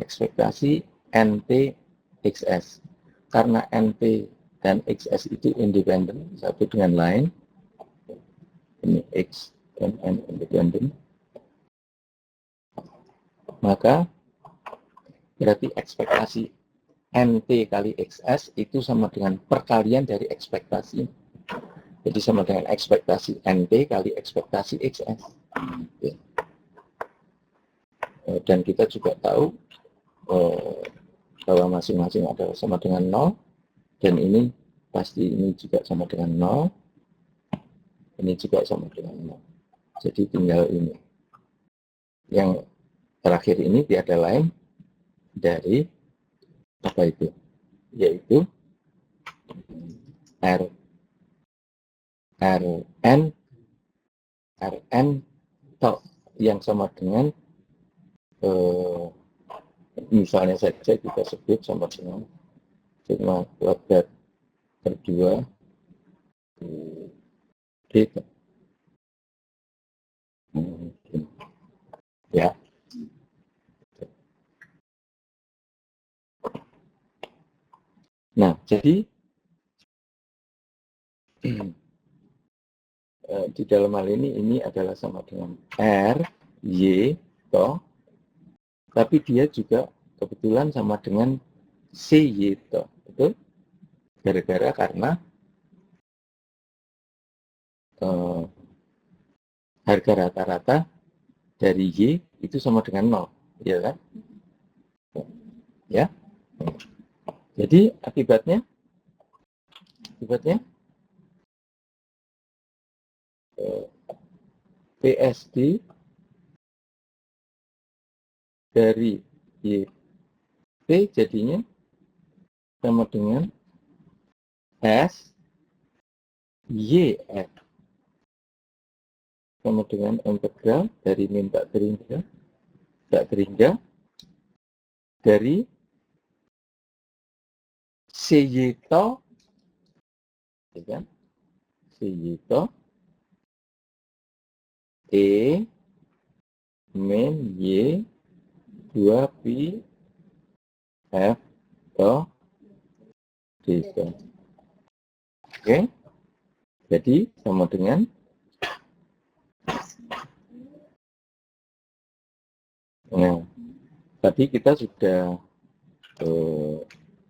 [SPEAKER 1] ekspektasi NT XS. Karena NT dan XS itu independen satu dengan lain. Ini X dan N independen. Maka berarti ekspektasi NT kali XS itu sama dengan perkalian dari ekspektasi. Jadi sama dengan ekspektasi NT kali ekspektasi XS. Dan kita juga tahu bahwa masing-masing adalah sama dengan 0. Dan ini pasti ini juga sama dengan 0. Ini juga sama dengan 0. Jadi tinggal ini. Yang terakhir ini tiada lain dari apa itu? Yaitu Rn yang sama dengan misalnya saja kita sebut sama dengan sigma kuadrat per 2 D ya. Nah, jadi di dalam hal ini adalah sama dengan R, Y, toh, tapi dia juga kebetulan sama dengan CY, toh, betul? Gara-gara karena harga rata-rata dari Y itu sama dengan 0, ya kan? Ya. Jadi akibatnya PSD dari YP jadinya sama dengan S YF sama dengan integral dari min tak terhingga dari CY to, ya kan? CY to E min Y 2pi F to D to. Oke, jadi sama dengan nah, tadi kita sudah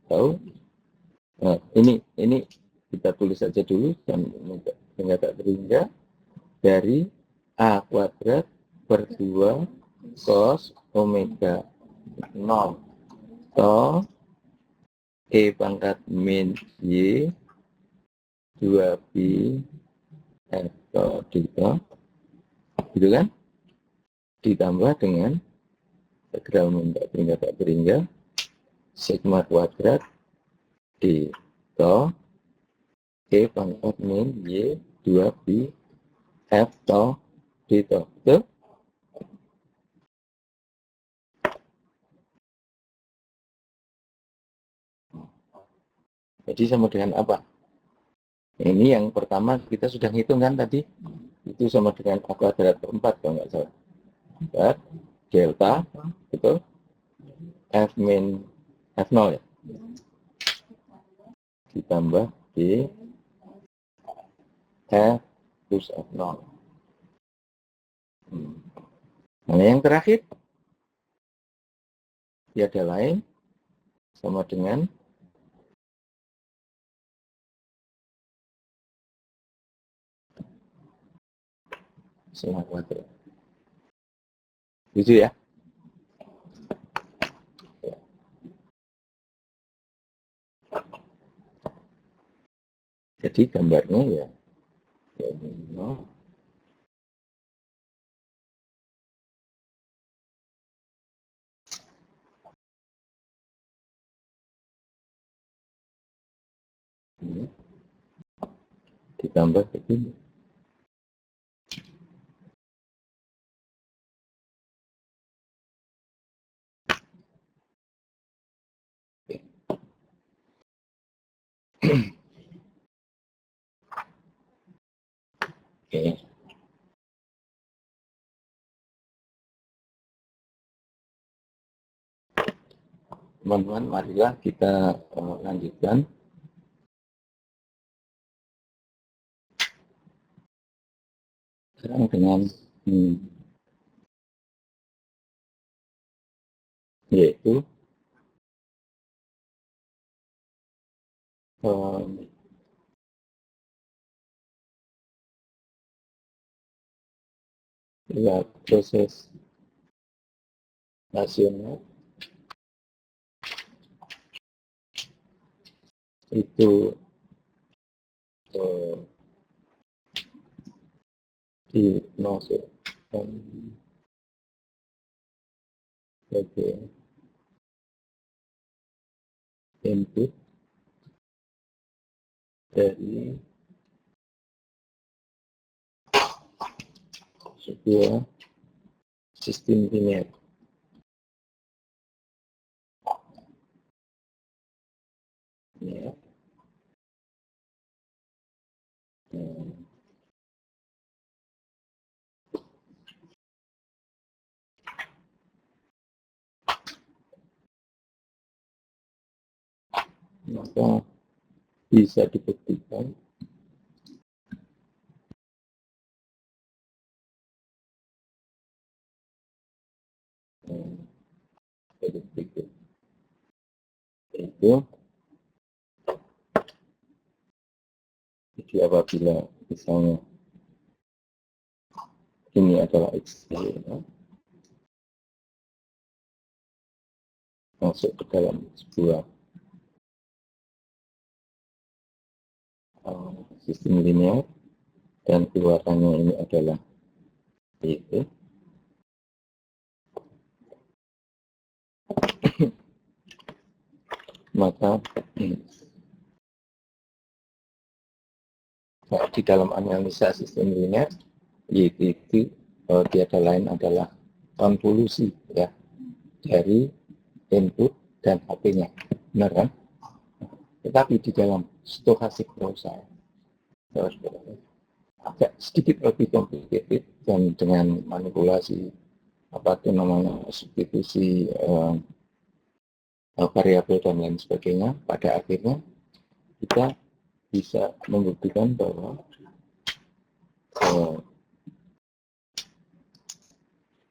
[SPEAKER 1] tahu. Nah, ini kita tulis saja dulu dan tak terhingga dari A kuadrat per 2 cos omega 0 to E pangkat min Y 2pi F to D to, gitu kan? Ditambah dengan integral tak terhingga sigma kuadrat D to E pangkat min Y 2pi F to D to. Betul? Jadi sama dengan apa? Ini yang pertama kita sudah ngitung kan tadi. Itu sama dengan A kuadrat per 4 kalau nggak salah. Dan delta, betul? F min F0 ya. Ditambah D F plus F0. Nah, yang terakhir, tiada lain sama dengan sigma kuadrat. Gitu ya. Jadi gambarnya ya no. Ditambah begini. Oke. Teman-teman, marilah kita lanjutkan. Sekarang dengan yaitu ya, proses nasional itu dimasukkan sebagai input dari sebuah sistem linear. Ya. Maka bisa dibuktikan dari berikut. Itu jadi apabila misalnya ini adalah X ya, masuk ke dalam sebuah sistem linear dan keluarannya ini adalah itu, maka di dalam analisa sistem linear itu tiada lain adalah konvolusi ya dari input dan HP-nya, benar kan? Tetapi di dalam stochastic process agak sedikit lebih complicated dan dengan manipulasi apa itu namanya substitusi variabel dan lain sebagainya, pada akhirnya kita bisa membuktikan bahwa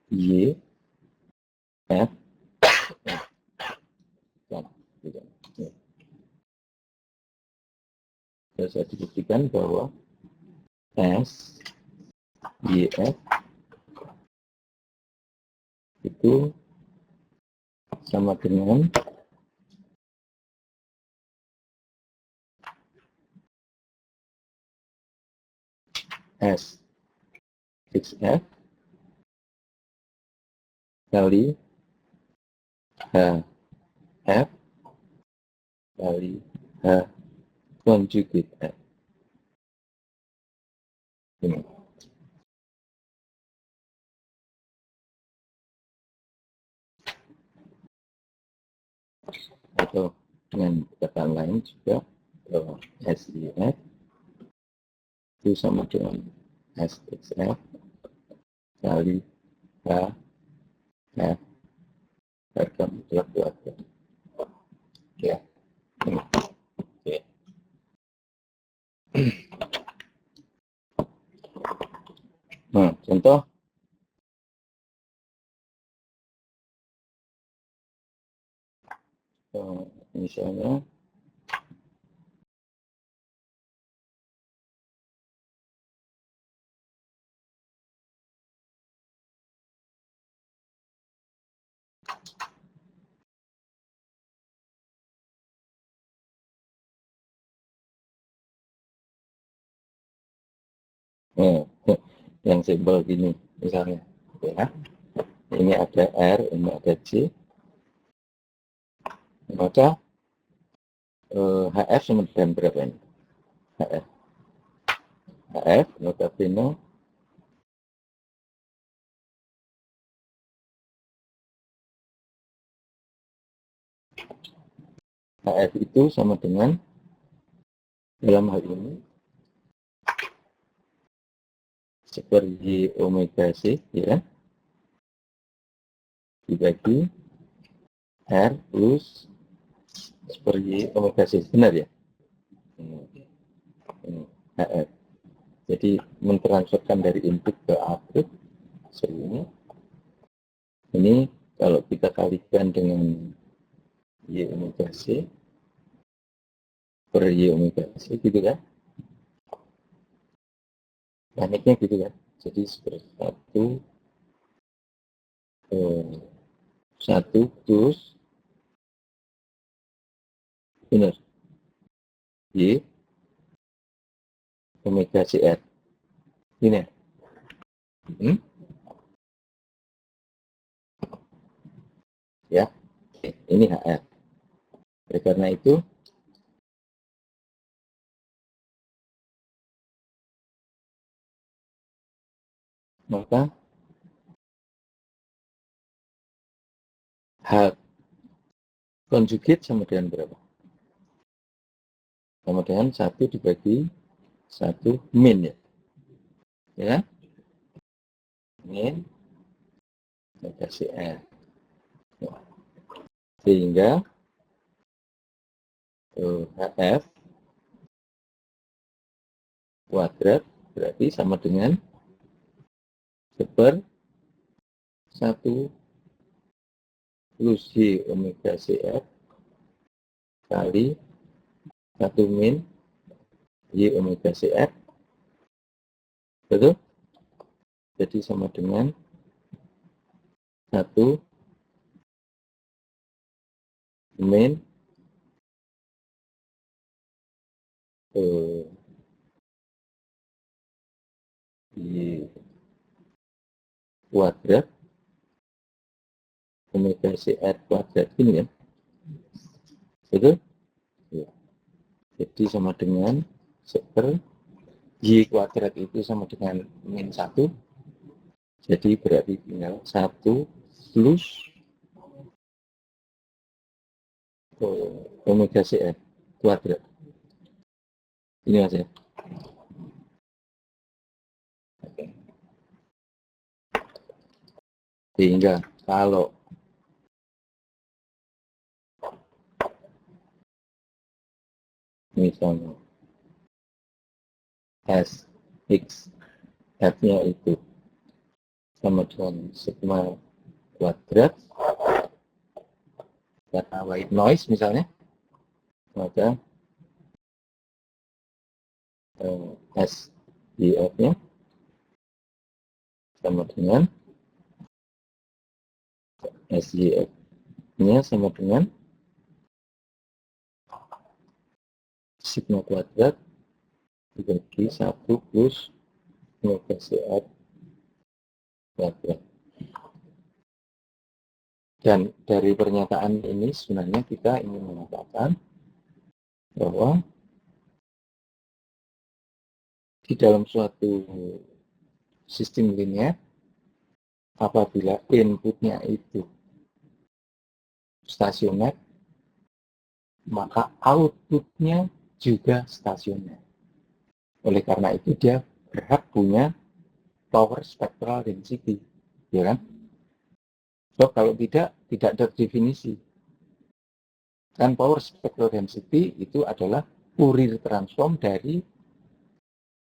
[SPEAKER 1] Y, F, dan bisa dibuktikan bahwa S, Y, F itu sama dengan S XF kali H F kali H conjugate F. Ini. Atau dengan kata lain juga SIF itu sama dengan SXF kali H F harga mutlak keluarga. Ya. Oke. Nah, contoh misalnya yang simbol gini misalnya, ya. Ini ada R, ini ada C, maka HF sama dengan berapa ini? HF notabene HF itu sama dengan dalam hal ini seperti omega C, ya, dibagi R plus seperti omega C, benar ya? Ini HF. Jadi mentransferkan dari input ke output seperti ini. Ini kalau kita kalikan dengan Y omega C per Y omega C, gitu kan? Tekniknya gitu kan? Jadi seperti satu plus benar Y omega CR ini ya, ini HR. Oleh karena itu maka H conjugate sama dengan berapa? Sama dengan 1 dibagi 1 min, ya, ya, min omega CR. Sehingga HF kuadrat berarti sama dengan seper 1 plus Y omega CR kali 1 min Y omega CR, betul? Jadi sama dengan 1 min Y kuadrat omega CR kuadrat ini, kan? Betul? Ya. Jadi sama dengan seper Y kuadrat itu sama dengan min 1. Jadi berarti tinggal 1 plus omega CF kuadrat. Ini Mas ya. Oke. Sehingga kalau misalnya S, X, F-nya itu sama dengan sigma kuadrat karena white noise misalnya, maka S YF-nya sama dengan SYF-nya sama dengan sigma kuadrat dibagi 1 plus omega CF kuadrat. Dan dari pernyataan ini sebenarnya kita ingin mengatakan bahwa di dalam suatu sistem linear, apabila inputnya itu stasioner, maka outputnya juga stasioner. Oleh karena itu dia berhak punya power spectral density, ya kan? So, kalau tidak terdefinisi. Dan power spectral density itu adalah Fourier transform dari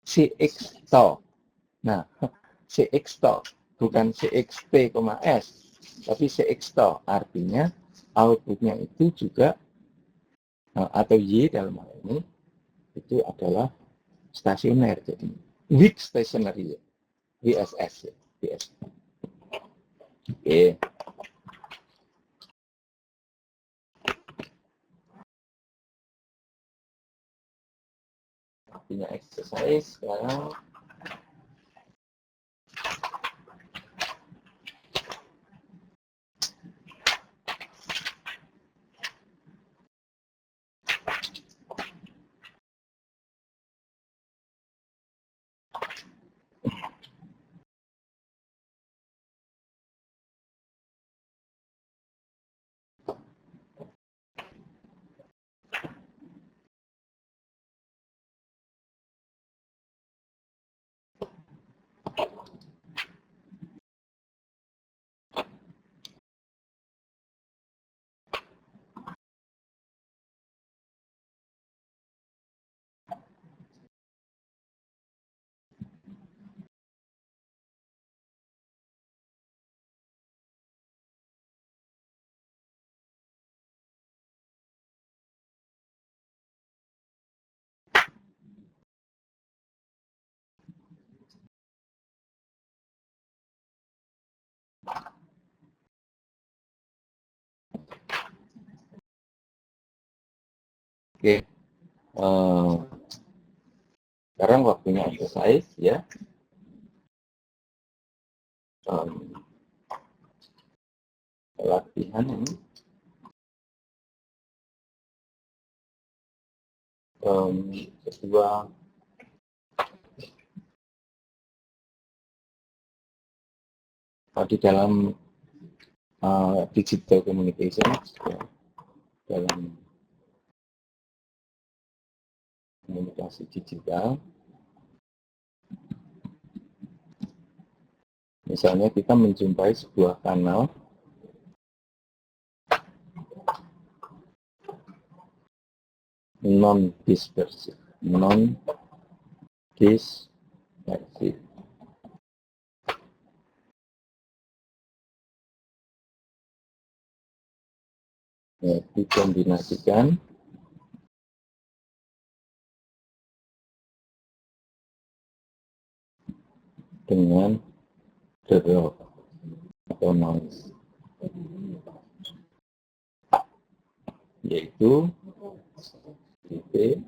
[SPEAKER 1] Cx tau. Nah, Cx tau bukan Cxt, S, tapi Cx tau. Artinya outputnya itu juga atau Y dalam hal ini itu adalah stasioner. Jadi weak stationary, WSS, WSS. Oke. Punya exercise sekarang. Oke. Sekarang waktunya exercise ya. Latihan ini. Kedua di dalam digital communication ya, dalam komunikasi digital, misalnya kita menjumpai sebuah kanal non-dispersif, ya, dikombinasikan dengan drop atau noise, yaitu dp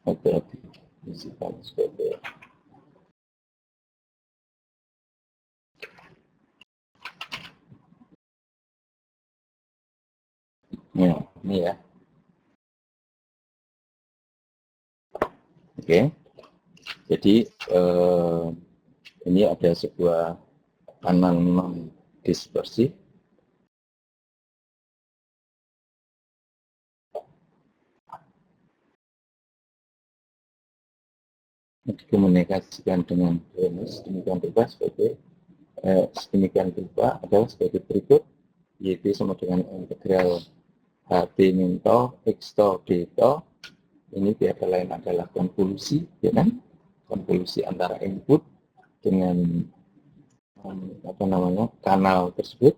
[SPEAKER 1] hati-hati. Isikan sebagai ya, ini ya. Oke. Jadi ini ada sebuah kanal non dispersif. Dikomunikasikan dengan sedemikian rupa adalah sebagai berikut, yaitu sama dengan integral HT min tau X tau D tau. Ini biasa lain adalah konvolusi, ya kan? Konvolusi antara input dengan kanal tersebut,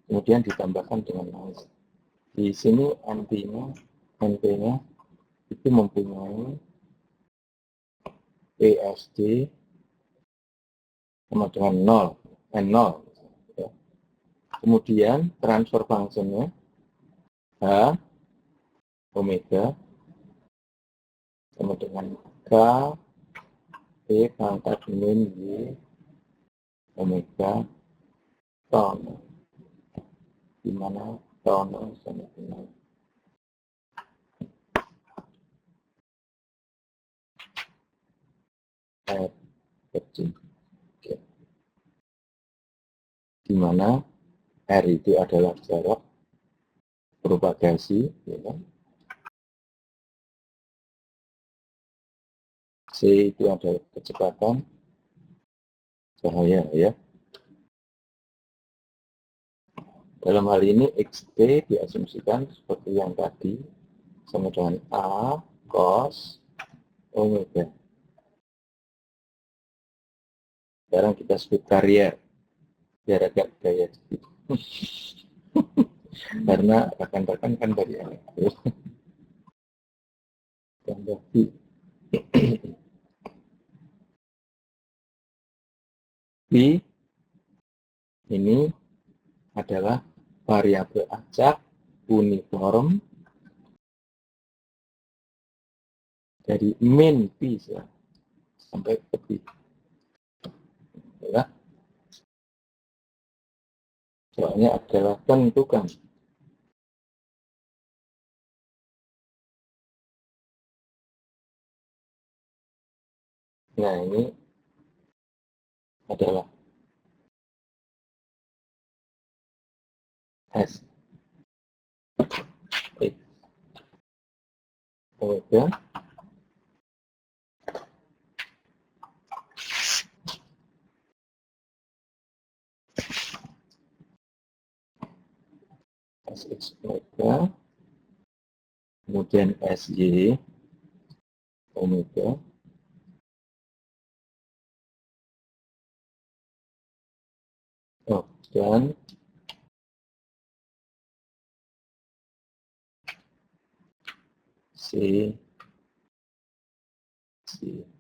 [SPEAKER 1] kemudian ditambahkan dengan noise. Di sini NP-nya itu mempunyai PSD sama dengan 0, N0. Ya. Kemudian transfer function-nya H omega sama dengan K P pangkat min Y omega ton, di mana ton sama dengan R kecil. Oke. Di mana R itu adalah jarak propagasi, ya kan? C itu adalah kecepatan cahaya, ya. Dalam hal ini XT diasumsikan seperti yang tadi, sama dengan A cos omega. Sekarang kita sebut karier, biar agak gaya sedikit. Karena rekan-rekan kan dari elektro. Tambah B. B ini adalah variabel acak uniform dari min P sampai ke P. Ya. Soalnya adalah tentukan. Nah, ini adalah S. Omega SX omega, kemudian SY omega, dan C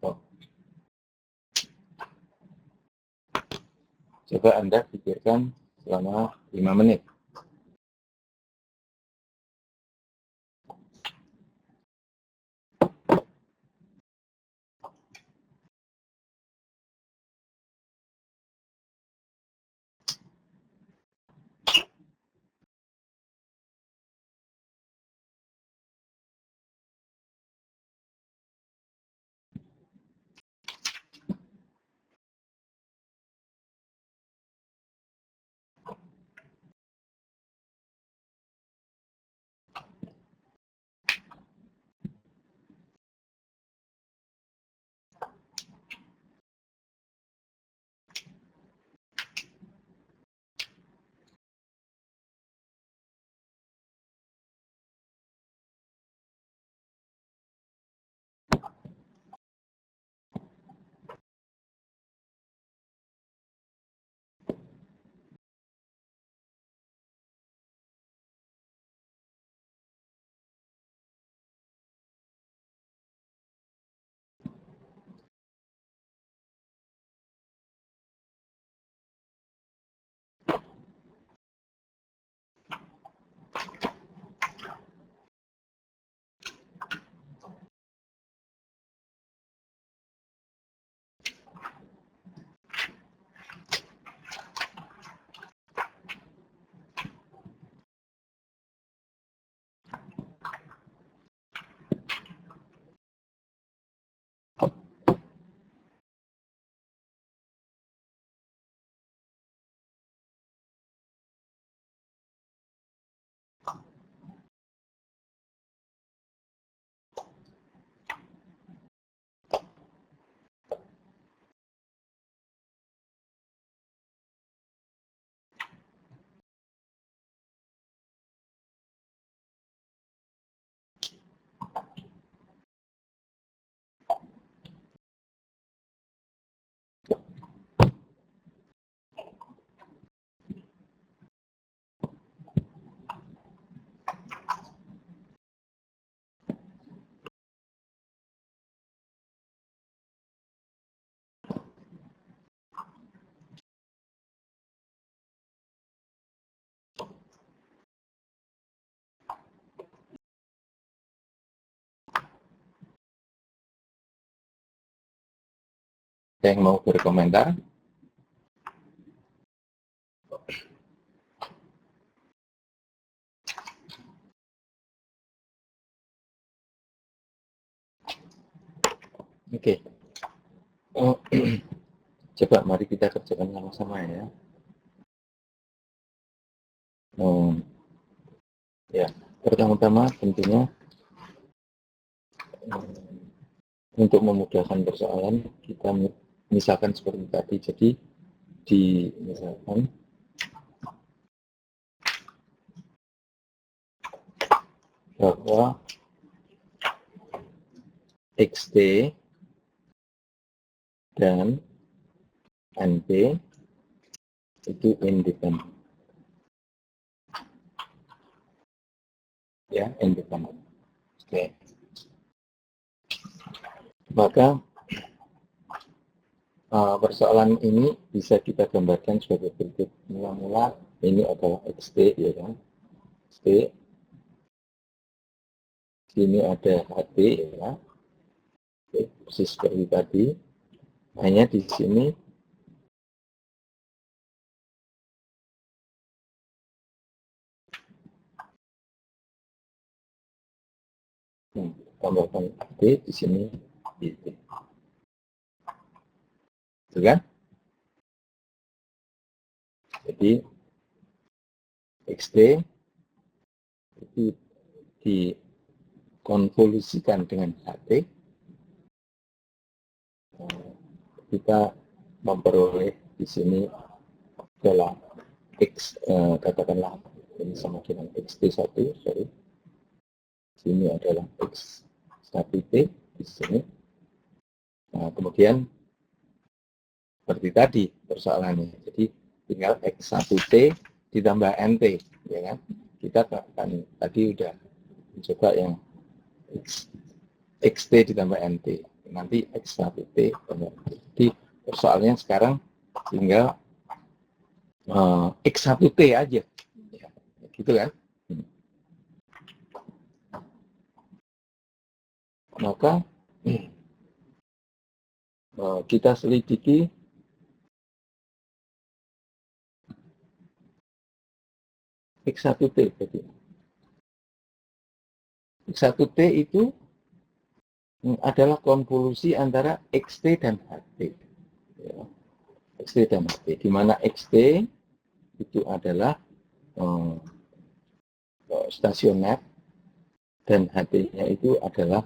[SPEAKER 1] oh. Coba Anda pikirkan selama 5 menit. Ada yang mau berkomentar? Oke. Coba mari kita kerjakan sama-sama ya. Ya, pertama-tama tentunya untuk memudahkan persoalan kita misalkan seperti tadi. Jadi misalkan bahwa XT dan NP itu independen. Ya, independen. Oke. Maka persoalan ini bisa kita gambarkan sebagai berikut. Mula-mula ini adalah XT, ya kan? XT. Sini ada HT, ya. Oke, persis seperti tadi. Hanya di sini tambahkan HT, di sini IT. Itu kan? Jadi XT itu dikonvolusikan dengan HT, kita memperoleh di sini adalah X, katakanlah ini sama dengan XT1, sorry. Sini adalah X1T di sini. Nah, kemudian seperti tadi persoalannya. Jadi tinggal X1T ditambah NT, ya kan? Kita kan tadi udah mencoba yang XT ditambah NT. Nanti X1T tambah NT. Jadi persoalannya sekarang tinggal X1T aja. Ya, gitu kan? Maka kita selidiki X1T berarti. X1T itu adalah konvolusi antara XT dan HT. Ya. XT dan HT, di mana XT itu adalah stasioner dan HT-nya itu adalah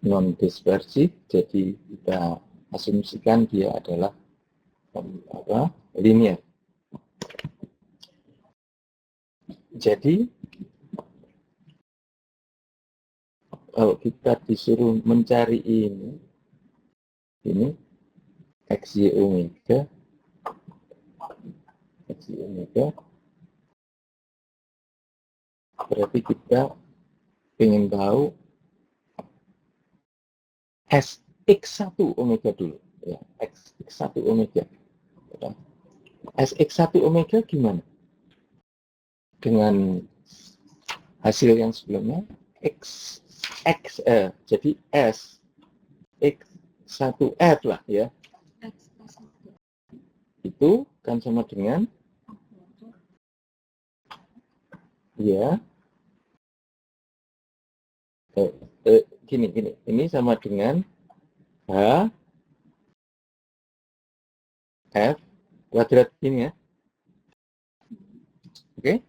[SPEAKER 1] non-dispersif, jadi kita asumsikan dia adalah linear. Jadi kalau kita disuruh mencari ini XY omega, berarti kita ingin tahu SX1 omega dulu, ya, SX1 omega. SX1 omega gimana? Dengan hasil yang sebelumnya, jadi S, X1F lah ya. Itu kan sama dengan, ya, gini, ini sama dengan H, F, kuadrat ini ya. Oke?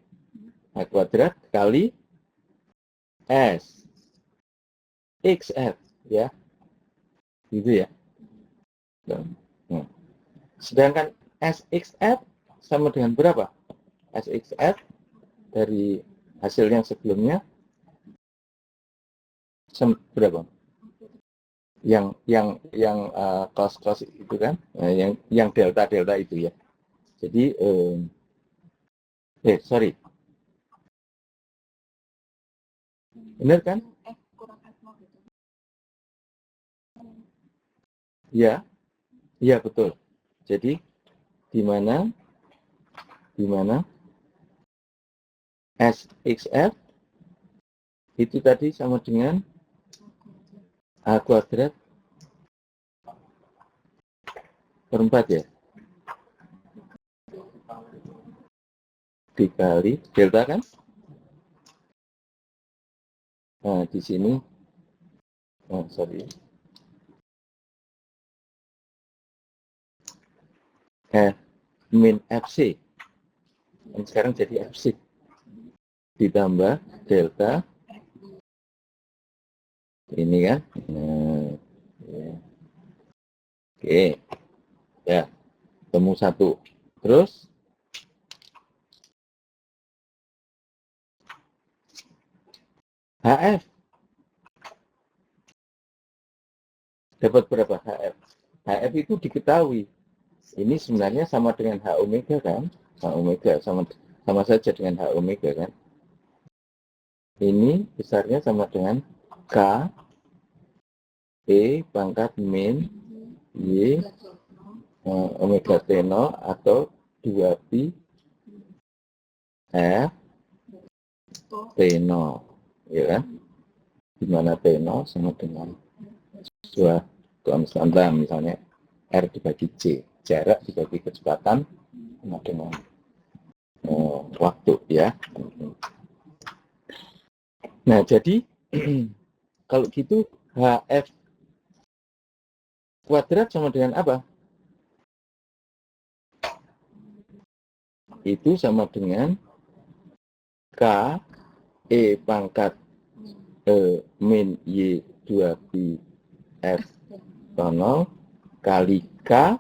[SPEAKER 1] H kuadrat kali S XF ya, gitu ya. Nah, sedangkan SXF sama dengan berapa? SXF dari hasil yang sebelumnya berapa? Yang cos itu kan, yang delta itu ya. Jadi sorry. Benar kan? Ya, iya betul. Jadi di mana SXF itu tadi sama dengan H kuadrat per 4 ya. Dikali delta kan? Nah, di sini, sorry. Min FC. Dan sekarang jadi FC. Ditambah delta. Ini kan. Nah, ya. Oke. Ya. Temu 1. Terus. HF. Dapat berapa HF? HF itu diketahui. Ini sebenarnya sama dengan H omega kan? H omega sama saja dengan H omega kan? Ini besarnya sama dengan K E pangkat min Y omega T0 atau 2pi F T0, ya kan? Dimana T0 sama dengan sebuah konstanta, misalnya R dibagi C, jarak dibagi kecepatan sama dengan waktu, ya. Nah, jadi kalau gitu HF kuadrat sama dengan apa? Itu sama dengan K E pangkat min Y 2pi F 0 kali K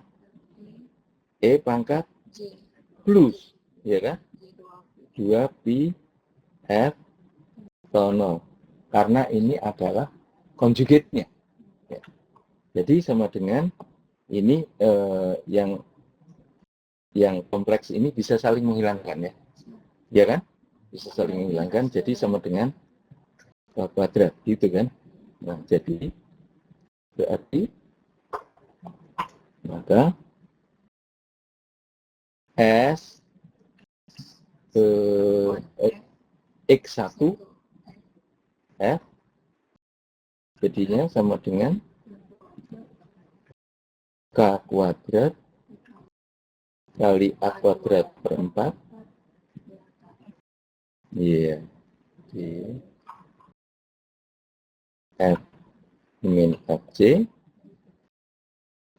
[SPEAKER 1] E pangkat plus, ya kan? 2pi F 0. Karena ini adalah konjugatnya. Ya. Jadi sama dengan ini yang kompleks ini bisa saling menghilangkan, ya. Ya kan? Bisa saling menghilangkan, jadi sama dengan kuadrat, gitu kan? Nah, jadi berarti maka S X1 F jadinya sama dengan K kuadrat kali A kuadrat per 4. Iya. F min FC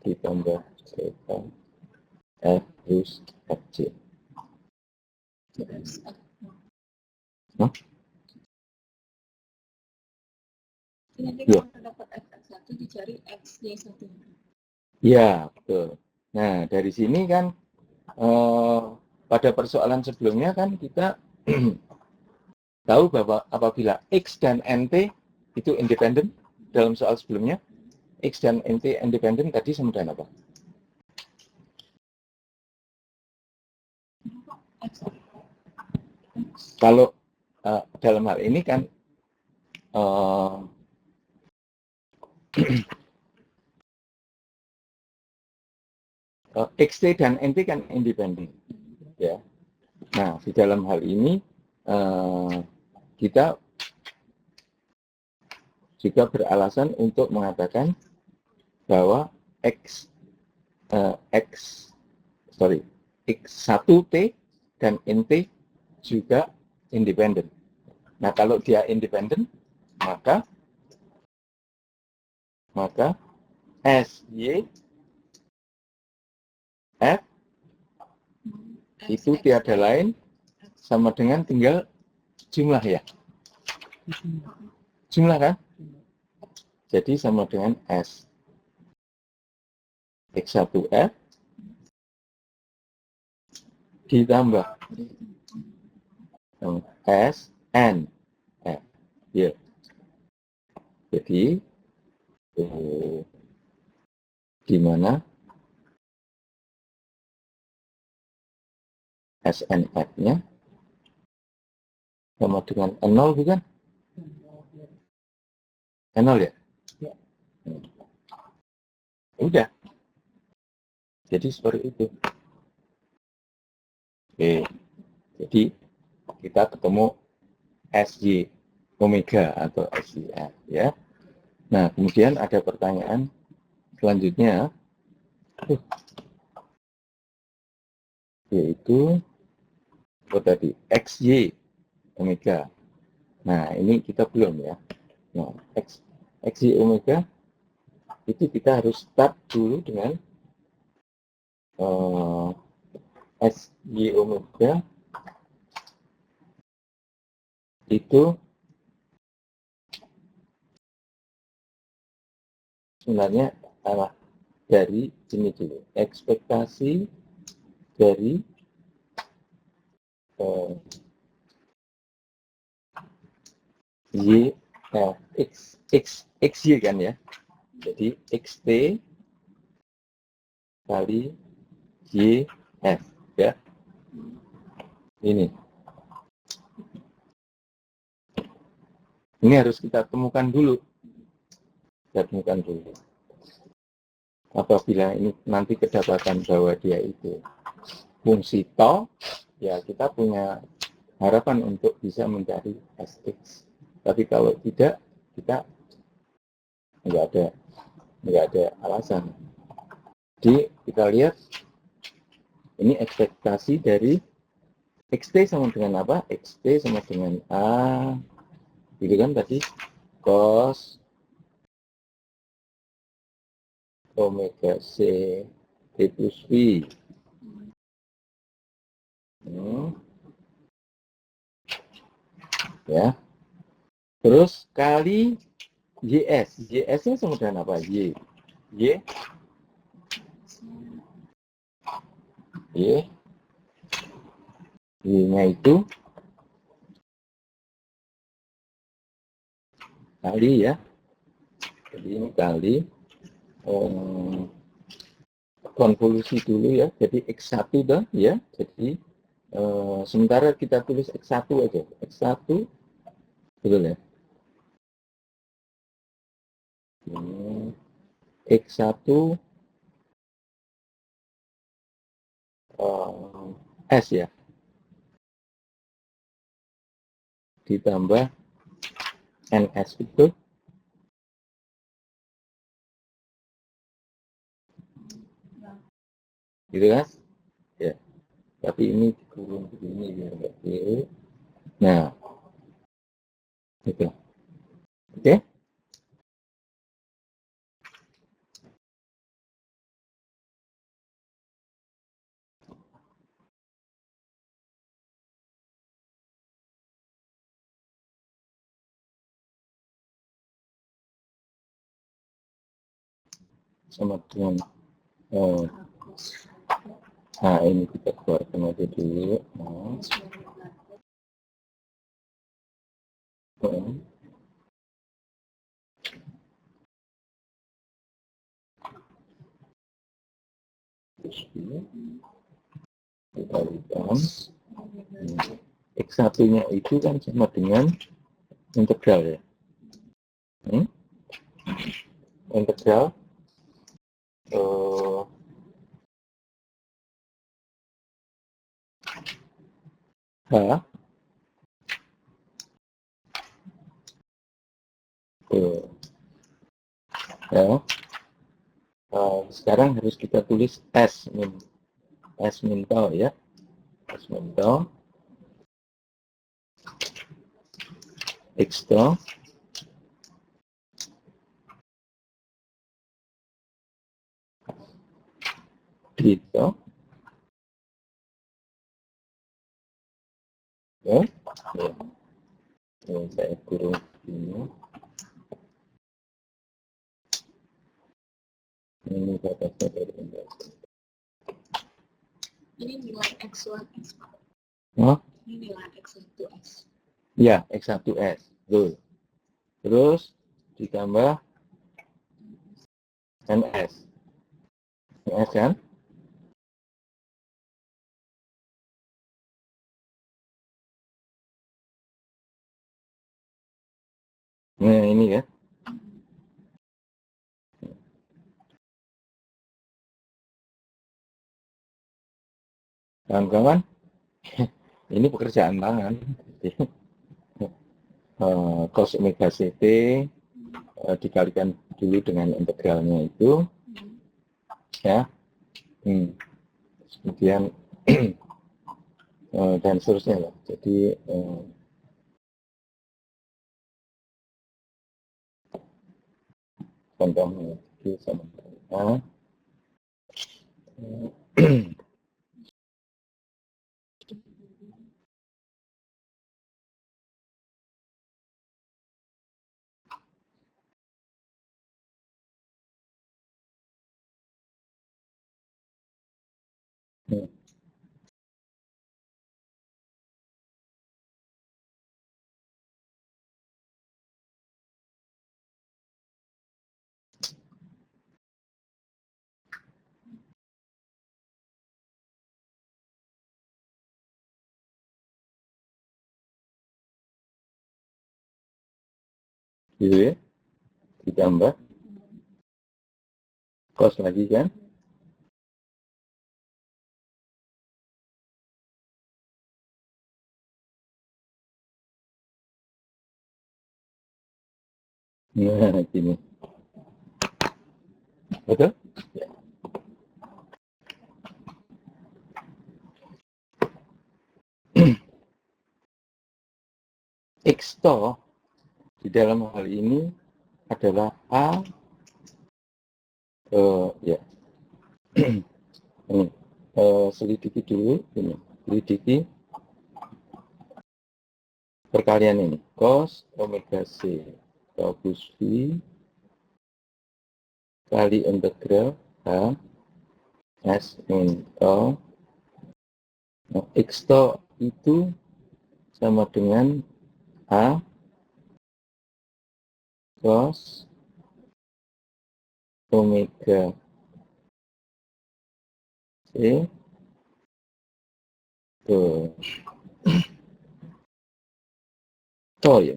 [SPEAKER 1] ditambah delta F plus FC. Nah?
[SPEAKER 2] Nanti kalau dapat X1 dicari XY1.
[SPEAKER 1] Ya, betul. Nah, dari sini kan pada persoalan sebelumnya kan kita tahu bahwa apabila X dan NT itu independen dalam soal sebelumnya, X dan NT independen tadi sama dengan apa? Kalau dalam hal ini kan XT dan NT kan independen, ya. Nah, di dalam hal ini kita juga beralasan untuk mengatakan bahwa X1T dan NT juga independen. Nah, kalau dia independen, maka SY F itu tiada lain sama dengan tinggal jumlah, ya. Jumlah kan? Jadi sama dengan S X1F ditambah S N F. Ya. Jadi di mana SNF-nya sama dengan 0, bukan? 0, ya? Ya. Udah. Jadi seperti itu. Oke. Jadi kita ketemu SY omega atau SYF, ya. Nah, kemudian ada pertanyaan selanjutnya. yaitu tadi XY omega. Nah, ini kita belum ya. Nah, XY omega itu kita harus start dulu dengan SY omega itu sebenarnya dari sini dulu, ekspektasi dari XY kan ya. Jadi XT kali YF ya. Ini harus kita temukan dulu. Apabila ini nanti kedapatan bahwa dia itu fungsi tau, ya kita punya harapan untuk bisa mencari SX. Tapi kalau tidak, kita nggak ada alasan. Jadi kita lihat ini ekspektasi dari XT sama dengan apa? XT sama dengan A, gitu kan tadi, cos omega C T plus V. Ya. Terus kali YS. YS-nya sama dengan apa? Y-nya itu kali ya. Jadi ini kali konvolusi dulu ya. Jadi X1 dah ya. Jadi sementara kita tulis X1 aja. X1 betul ya. X1 S ya. Ditambah NS itu gitu kan ya, tapi ini kurung begini biar nggak keliru. Nah itu oke. Sama dengan nah ini kita keluarkan aja dulu. Kita lihat X1-nya itu kan sama dengan integral ya. Integral H ya. Sekarang harus kita tulis S min tau ya. S min tau X tau D tau ya. Saya kurung ini batasnya dari indeks.
[SPEAKER 2] Ini nilai X1 S. Ini nilai X1S.
[SPEAKER 1] Ya, X1S. Tuh. Terus ditambah NS. NS kan? Nah, ini ya. Kawan-kawan, ini pekerjaan tangan. Cos omega CT dikalikan dulu dengan integralnya itu, ya. Kemudian dan seterusnya lah. Jadi contoh sama A. Gitu ya, ditambah cos lagi kan. Nah, gini. Betul? Ya. X toh di dalam hal ini adalah A, ya. Ini, selidiki dulu, ini, selidiki perkalian ini, cos omega C plus V kali integral H S min tau. Nah, X tau itu sama dengan A cos omega C tau ya.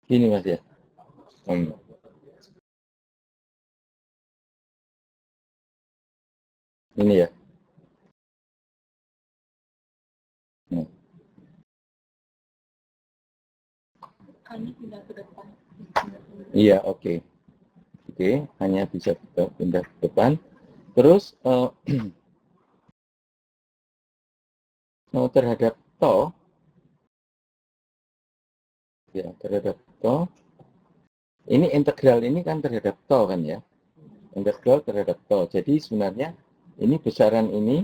[SPEAKER 1] Gini mas ya. Ini ya. Nah.
[SPEAKER 2] Hanya pindah ke depan.
[SPEAKER 1] Iya, oke. Oke, hanya bisa pindah ke depan. Terus terhadap to, ya terhadap to, ini integral ini kan terhadap to kan ya, integral terhadap to. Jadi sebenarnya ini besaran ini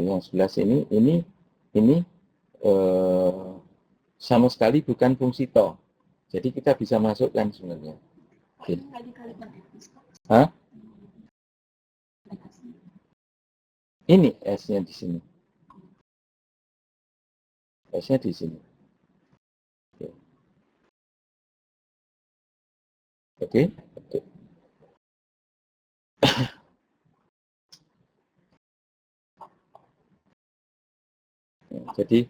[SPEAKER 1] yang sebelah sini ini sama sekali bukan fungsi to. Jadi kita bisa masukkan sebenarnya. Oke. Hah? Ini S-nya di sini. S-nya di sini. Oke. Oke. Jadi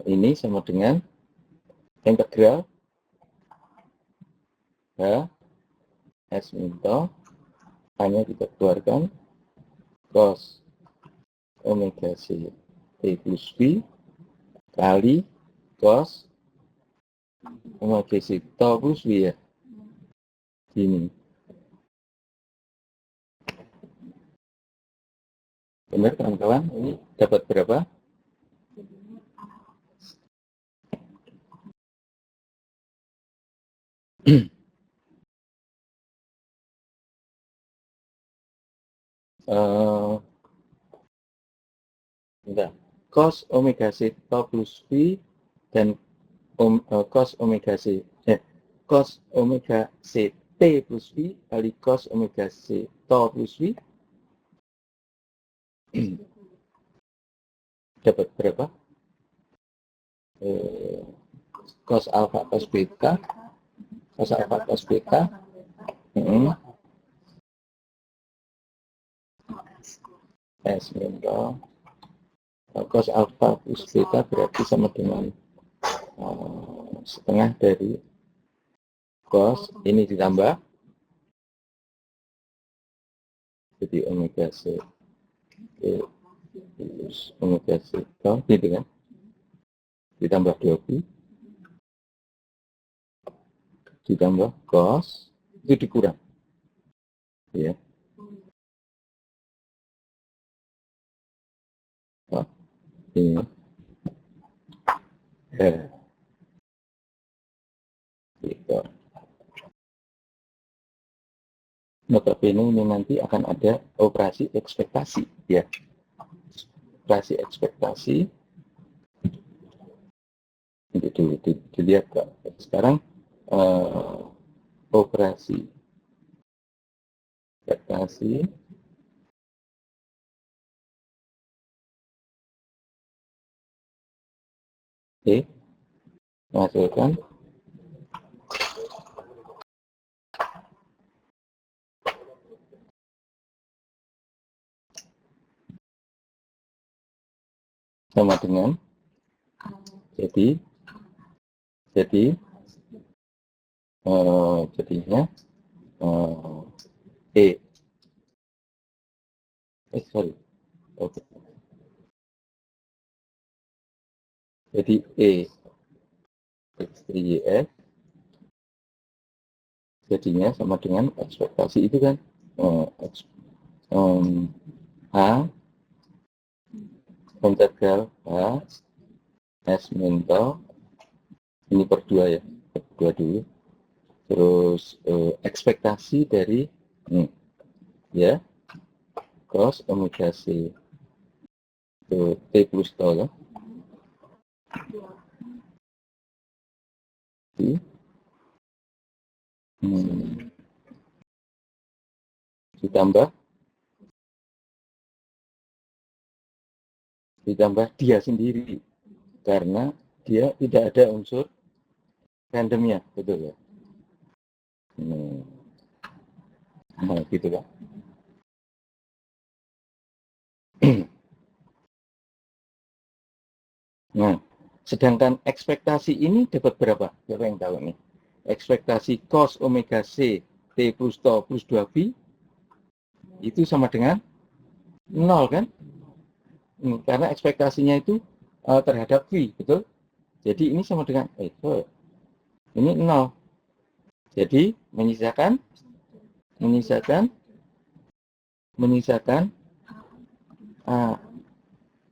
[SPEAKER 1] ini sama dengan integral H S min tau hanya kita keluarkan cos omega C T plus V kali cos omega C tau plus V ya. Gini. Benar kawan-kawan? Ini dapat berapa? Cos omega C tau plus V dan cos omega C cos omega C T plus V kali cos omega C tau plus V dapat berapa? Cos alpha cos beta cos alpha cos beta S min tau cos alpha plus beta berarti sama dengan setengah dari cos ini ditambah jadi omega C plus omega C tau gitu kan ditambah 2V ditambah cos itu dikurang, ya. Oh, ini. Gitu. Notabene ini nanti akan ada operasi ekspektasi, ya. Operasi ekspektasi. Itu dulu dilihat Kak. Sekarang operasi ekspektasi. Oke, menghasilkan sama dengan jadi jadinya sorry, oke. Jadi X3YF jadinya sama dengan ekspektasi itu kan H integral H S min tau ini per 2 ya, per 2 dulu. Terus ekspektasi dari ya cos omega C T plus tau ya. ditambah dia sendiri karena dia tidak ada unsur randomnya, betul ya. Nah, gitu kan. Nah, sedangkan ekspektasi ini dapat berapa? Siapa yang tahu nih? Ekspektasi cos omega C T plus tau plus 2B itu sama dengan 0 kan? Karena ekspektasinya itu terhadap V, betul? Jadi ini sama dengan ini 0. Jadi menyisakan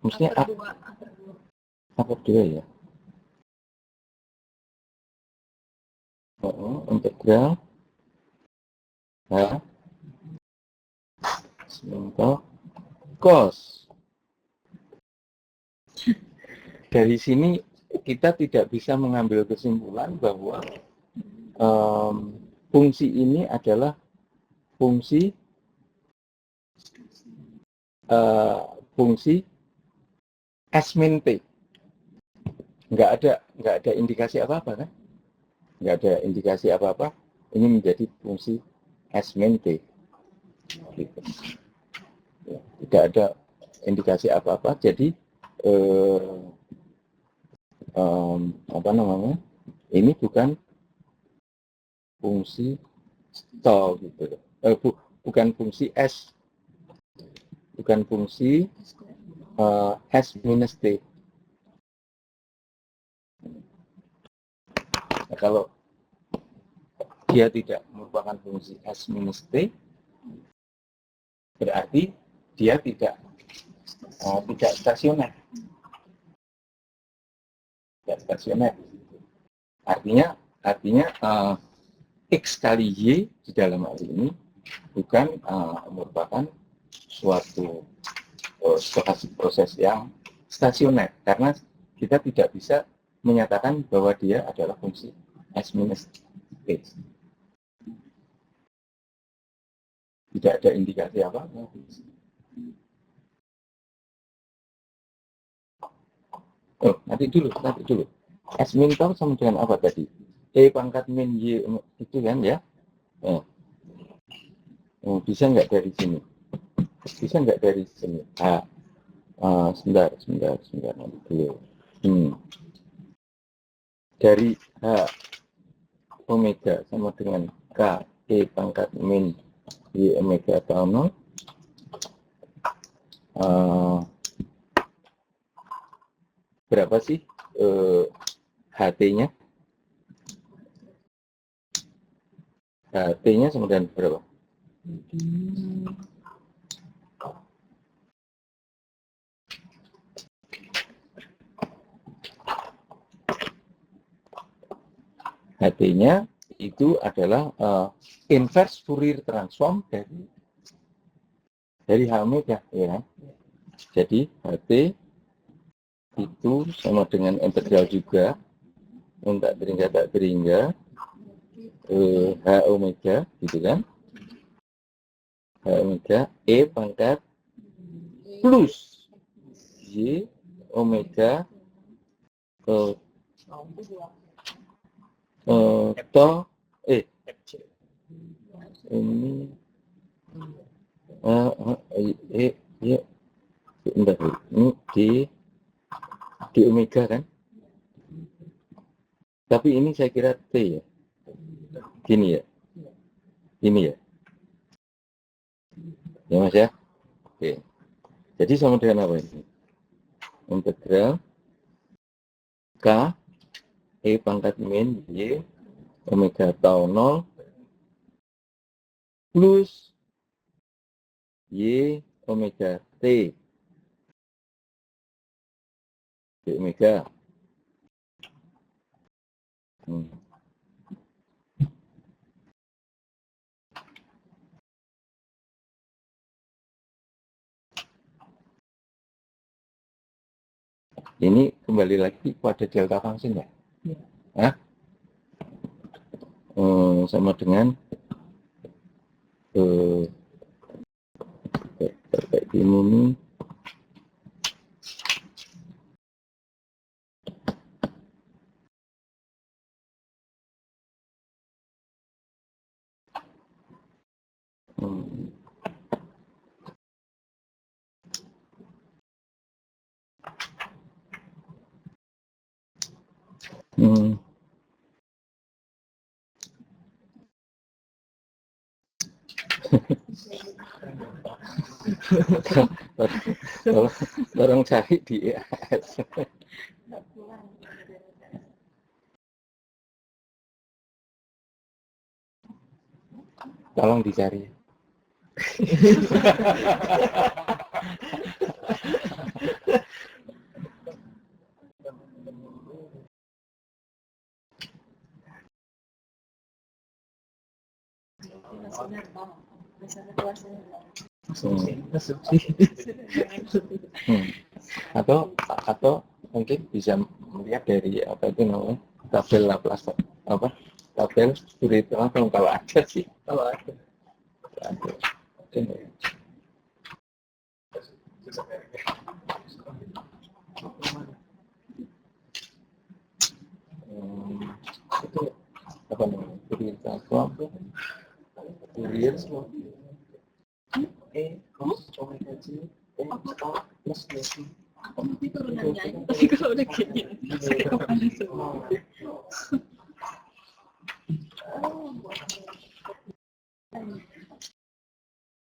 [SPEAKER 1] maksudnya apa 2 ya? Integral H untuk cos. Dari sini kita tidak bisa mengambil kesimpulan bahwa fungsi ini adalah fungsi S min T. Nggak ada indikasi apa-apa kan? Nggak ada indikasi apa-apa. Ini menjadi fungsi S min T. Gitu. Ya, tidak ada indikasi apa-apa. Jadi apa namanya? Ini bukan fungsi tau gitu. Bukan fungsi S. Bukan fungsi S minus T. Nah, kalau dia tidak merupakan fungsi S minus T, berarti dia tidak stasioner. Tidak stasioner. Artinya X kali Y di dalam hal ini bukan merupakan suatu proses yang stasioner, karena kita tidak bisa menyatakan bahwa dia adalah fungsi S minus T. Tidak ada indikasi apa. Nanti dulu. S min tau sama dengan apa tadi? E pangkat min Y itu kan ya. Bisa nggak dari sini? Sebentar nanti dulu. Dari H omega sama dengan K E pangkat min Y omega atau 0. Berapa sih HT-nya? T-nya sama dengan berapa? HT-nya itu adalah inverse Fourier transform dari H omega, ya kan? Jadi HT itu sama dengan integral juga untuk tak berhingga H omega, gitu kan? H omega E pangkat plus Y omega ini ya bentar, ini di omega kan, tapi ini saya kira T ya, gini ya, ini ya mas ya. Oke, jadi sama dengan apa ini? Integral K E pangkat min Y omega tau 0 plus Y omega T di omega. Ini kembali lagi pada delta function ya? Ya. Sama dengan kayak gini nih. Tolong cari di EAS. Tolong dicari. Atau mungkin bisa melihat dari apa itu namanya tabel Laplace, apa tabel Fourier transform kalau ada sih, kalau ada. Itu apa namanya Fourier transform Fourier omega G plus
[SPEAKER 2] tapi turunannya tapi kalau udah kayak gini saya kepala semua.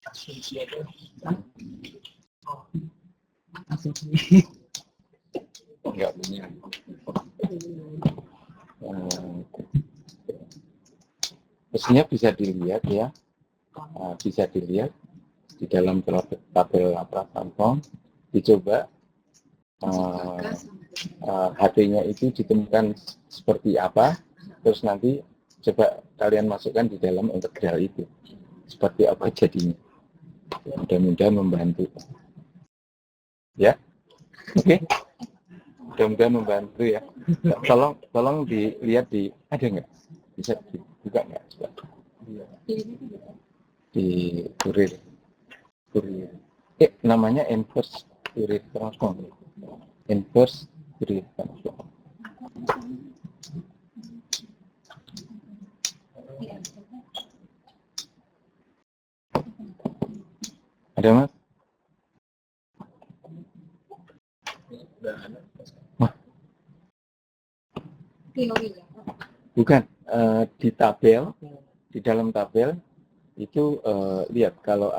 [SPEAKER 3] Asumsi ada
[SPEAKER 1] enggak punya. Mestinya bisa dilihat ya, bisa dilihat di dalam tabel Laplace transform, dicoba HT-nya itu ditemukan seperti apa, terus nanti coba kalian masukkan di dalam integral itu seperti apa jadinya. Mudah-mudahan membantu ya. Oke. Mudah-mudahan membantu ya. Tolong dilihat di, ada nggak, bisa dibuka nggak di Fourier namanya inverse Fourier transform. Inverse Fourier transform. Ada mas? Bukan, di tabel, di dalam tabel itu lihat kalau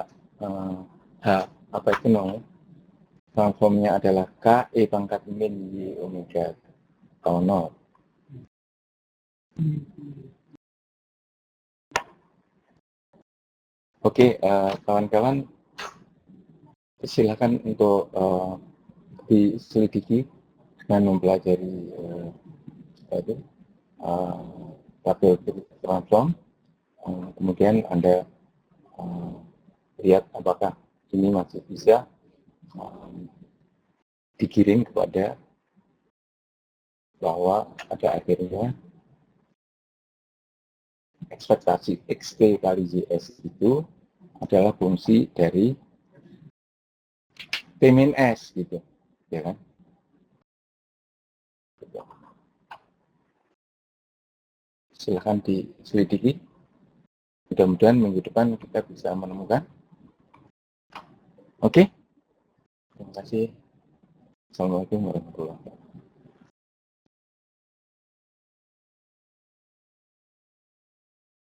[SPEAKER 1] H apa itu namanya transformnya adalah K E pangkat min Y omega tau 0. Oke, kawan-kawan, silakan untuk diselidiki dengan mempelajari tabel transform. Kemudian Anda lihat apakah ini masih bisa digiring kepada bahwa pada akhirnya ekspektasi XT kali JS itu adalah fungsi dari T min S gitu, ya kan? Silahkan diselidiki. Mudah-mudahan minggu depan kita bisa menemukan. Oke? Terima kasih. Assalamualaikum warahmatullahi wabarakatuh.